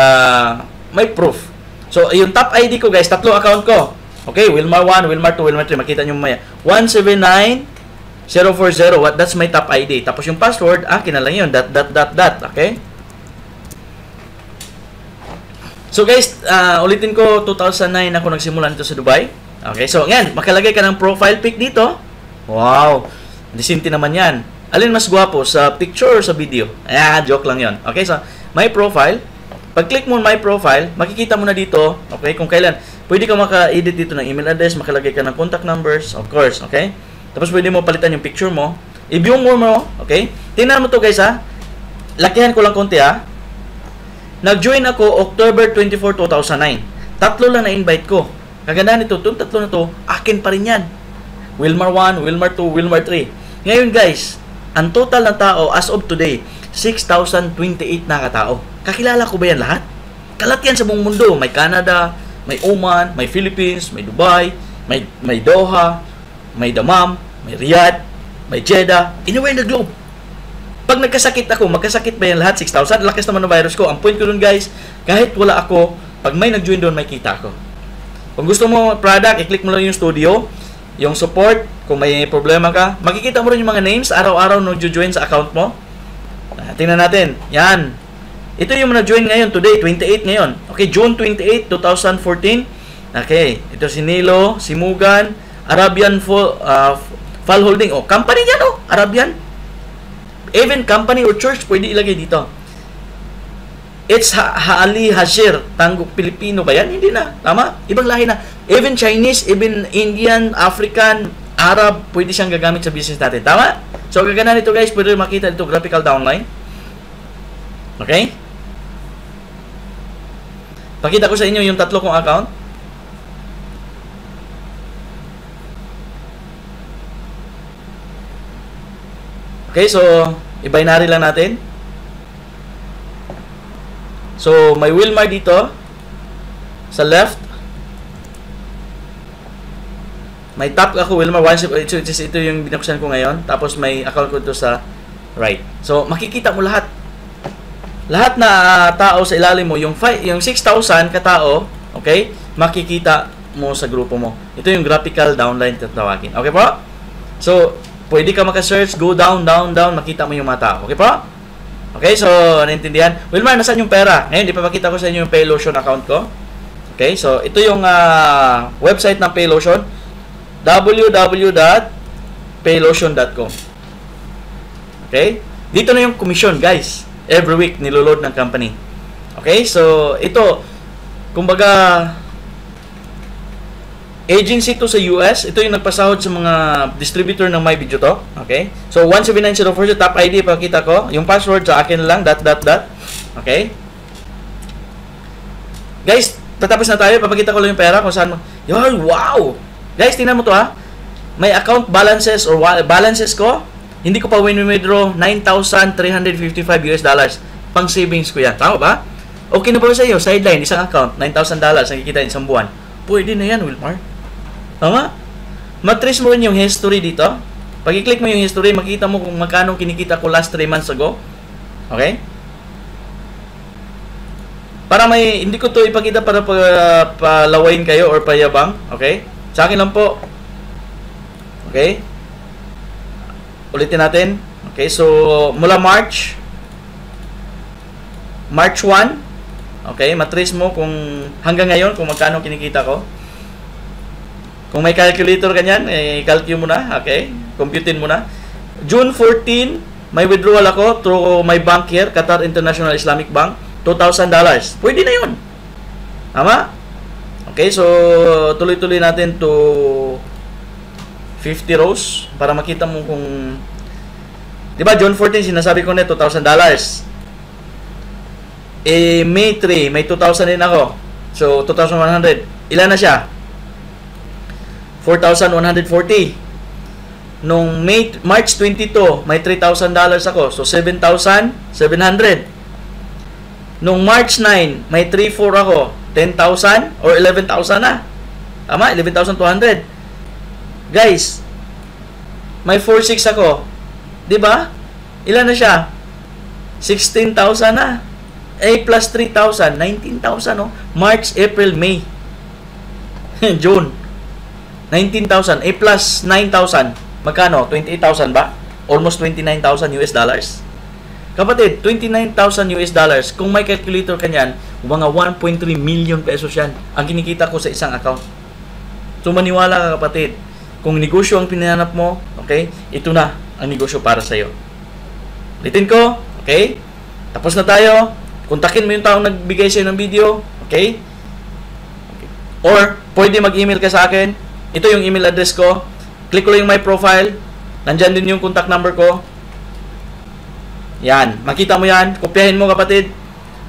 may proof. So, yung top ID ko guys, tatlo account ko. Okay, Wilmar 1, Wilmar 2, Wilmar 3. Makita nyo mamaya. 179040. That's my top ID. Tapos yung password, akin na lang yun. Dot. Okay? So guys, ulitin ko, 2009 ako nagsimula nito sa Dubai. Okay, so ngayon, makalagay ka ng profile pic dito. Wow! Disente naman yan. Alin mas gwapo, sa picture or sa video? Joke lang yon. Okay, so, my profile. Pag-click mo my profile, makikita mo na dito, okay, kung kailan. Pwede ka maka-edit dito ng email address, makalagay ka ng contact numbers, of course, okay? Tapos pwede mo palitan yung picture mo. I-view mo, okay? Tingnan mo to guys ha. Lakihan ko lang konti ha. Nag-join ako October 24, 2009. Tatlo lang na-invite ko. Kagandahan nito, itong tatlo na to, akin pa rin yan. Wilmar 1, Wilmar 2, Wilmar 3. Ngayon guys, ang total ng tao as of today, 6,028 na katao. Kakilala ko ba yan lahat? Kalat yan sa buong mundo. May Canada, may Oman, may Philippines, may Dubai, may Doha, may Dammam, may Riyadh, may Jeddah, anywhere in the globe. Pag nagkasakit ako, magkasakit ba yan lahat? 6,000? Lakas naman ng virus ko. Ang point ko dun guys, kahit wala ako, pag may nag-join doon, may kita ako. Kung gusto mo product, i-click mo lang yung studio, yung support, kung may problema ka, makikita mo rin yung mga names, araw-araw nag-join sa account mo. Tingnan natin. Yan. Ito yung na-join ngayon, today, 28 ngayon. Okay, June 28, 2014. Okay, ito si Nilo, si Mugan, Arabian Fall Holding. Oh, company yan oh, Arabian. Even company or church, pwede ilagay dito. It's Haali Hashir, Tango Pilipino ba yan? Hindi na, tama? Ibang lahi na. Even Chinese, even Indian, African, Arab, pwede siyang gagamit sa business natin. Tama? So, gagana nito guys, pwede makita dito graphical downline. Okay? Pakita ko sa inyo yung tatlo kong account. Okay, so, i-binary lang natin. So, may Wilmar dito. sa left. May tap ako, Wilmar. Ito yung binuksan ko ngayon. Tapos may account ko ito sa right. So, makikita mo lahat. Lahat na tao sa ilalim mo, yung 6,000 katao, okay, makikita mo sa grupo mo. Ito yung graphical downline tatawagin. Okay po? So, pwede ka maka-search, go down, makita mo yung mga tao. Okay po? Okay, so, naintindihan? Wilmar, nasaan yung pera? Ngayon, ipapakita ko sa inyo yung Paylotion account ko. Okay, so, ito yung website ng Paylotion. www.paylotion.com. Okay? Dito na yung commission, guys. Every week, niloload ng company. Okay? So, ito, kumbaga, agency to sa US. Ito yung nagpasahod sa mga distributor ng My Video to. Okay? So, 17904 yung top ID, pakita ko. Yung password sa akin lang, ... Okay? Guys, tatapos na tayo. Papakita ko lang yung pera kung saan mo. Yun, wow! Guys, tingnan mo to ha. May account balances or balances ko. Hindi ko pa win-withdraw $9,355 US. Pang savings ko yan. Tama ba? Okay na ba sa iyo? Sideline, isang account, $9,000 nakikita in isang buwan. Pwede na yan, Wilmar. Tama? Matrace mo rin yung history dito. Pag i-click mo yung history, makikita mo kung magkano kinikita ko last 3 months ago. Okay? Para may, hindi ko to ipakita para palawain kayo or payabang. Okay? Sa akin lang po. Okay? Ulitin natin. Okay, so mula March 1. Okay, matrace mo kung hanggang ngayon kung magkano kinikita ko. Kung may calculator kanyan, i-calculate mo na. Okay? Computein mo na. June 14, may withdrawal ako through my bank here, Qatar International Islamic Bank, $2,000. Pwede na yun. Tama? Okay, so tuloy-tuloy natin to 50 rows para makita mo kung, di ba, June 14 sinasabi ko na $2,000. May 3, may 2,000 din ako. So 2,100. Ilan na siya? 4,140. Nung March 22, may $3,000 ako. So 7,700. Nung March 9, may 3,400 ako. 10,000 or 11,000 na. Tama? 11,200. Guys, may 4,600 ako. Diba? Ilan na siya? 16,000 na. A plus 3,000. 19,000, no? March, April, May. June. 19,000. A plus 9,000. Magkano? 28,000 ba? Almost 29,000 US dollars. Kapatid, 29,000 US dollars. Kung may calculator ka niyan, mga 1.3 million pesos yan ang kinikita ko sa isang account. So, maniwala ka, kapatid. Kung negosyo ang pinanap mo, okay, ito na ang negosyo para sa'yo. Ulitin ko, okay? Tapos na tayo. Kontakin mo yung taong nagbigay sa'yo ng video, okay? Or, pwede mag-email ka sa akin. Ito yung email address ko. Click ko lang yung my profile. Nandyan din yung contact number ko. Yan. Makita mo yan. Kopyahin mo, kapatid.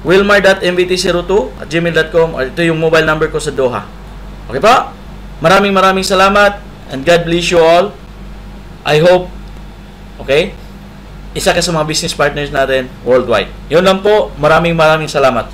wilmar.mvt02@gmail.com. Ito yung mobile number ko sa Doha. Okay po? Maraming salamat. And God bless you all. I hope, okay, isa ka sa mga business partners natin worldwide. Yun lang po. Maraming salamat.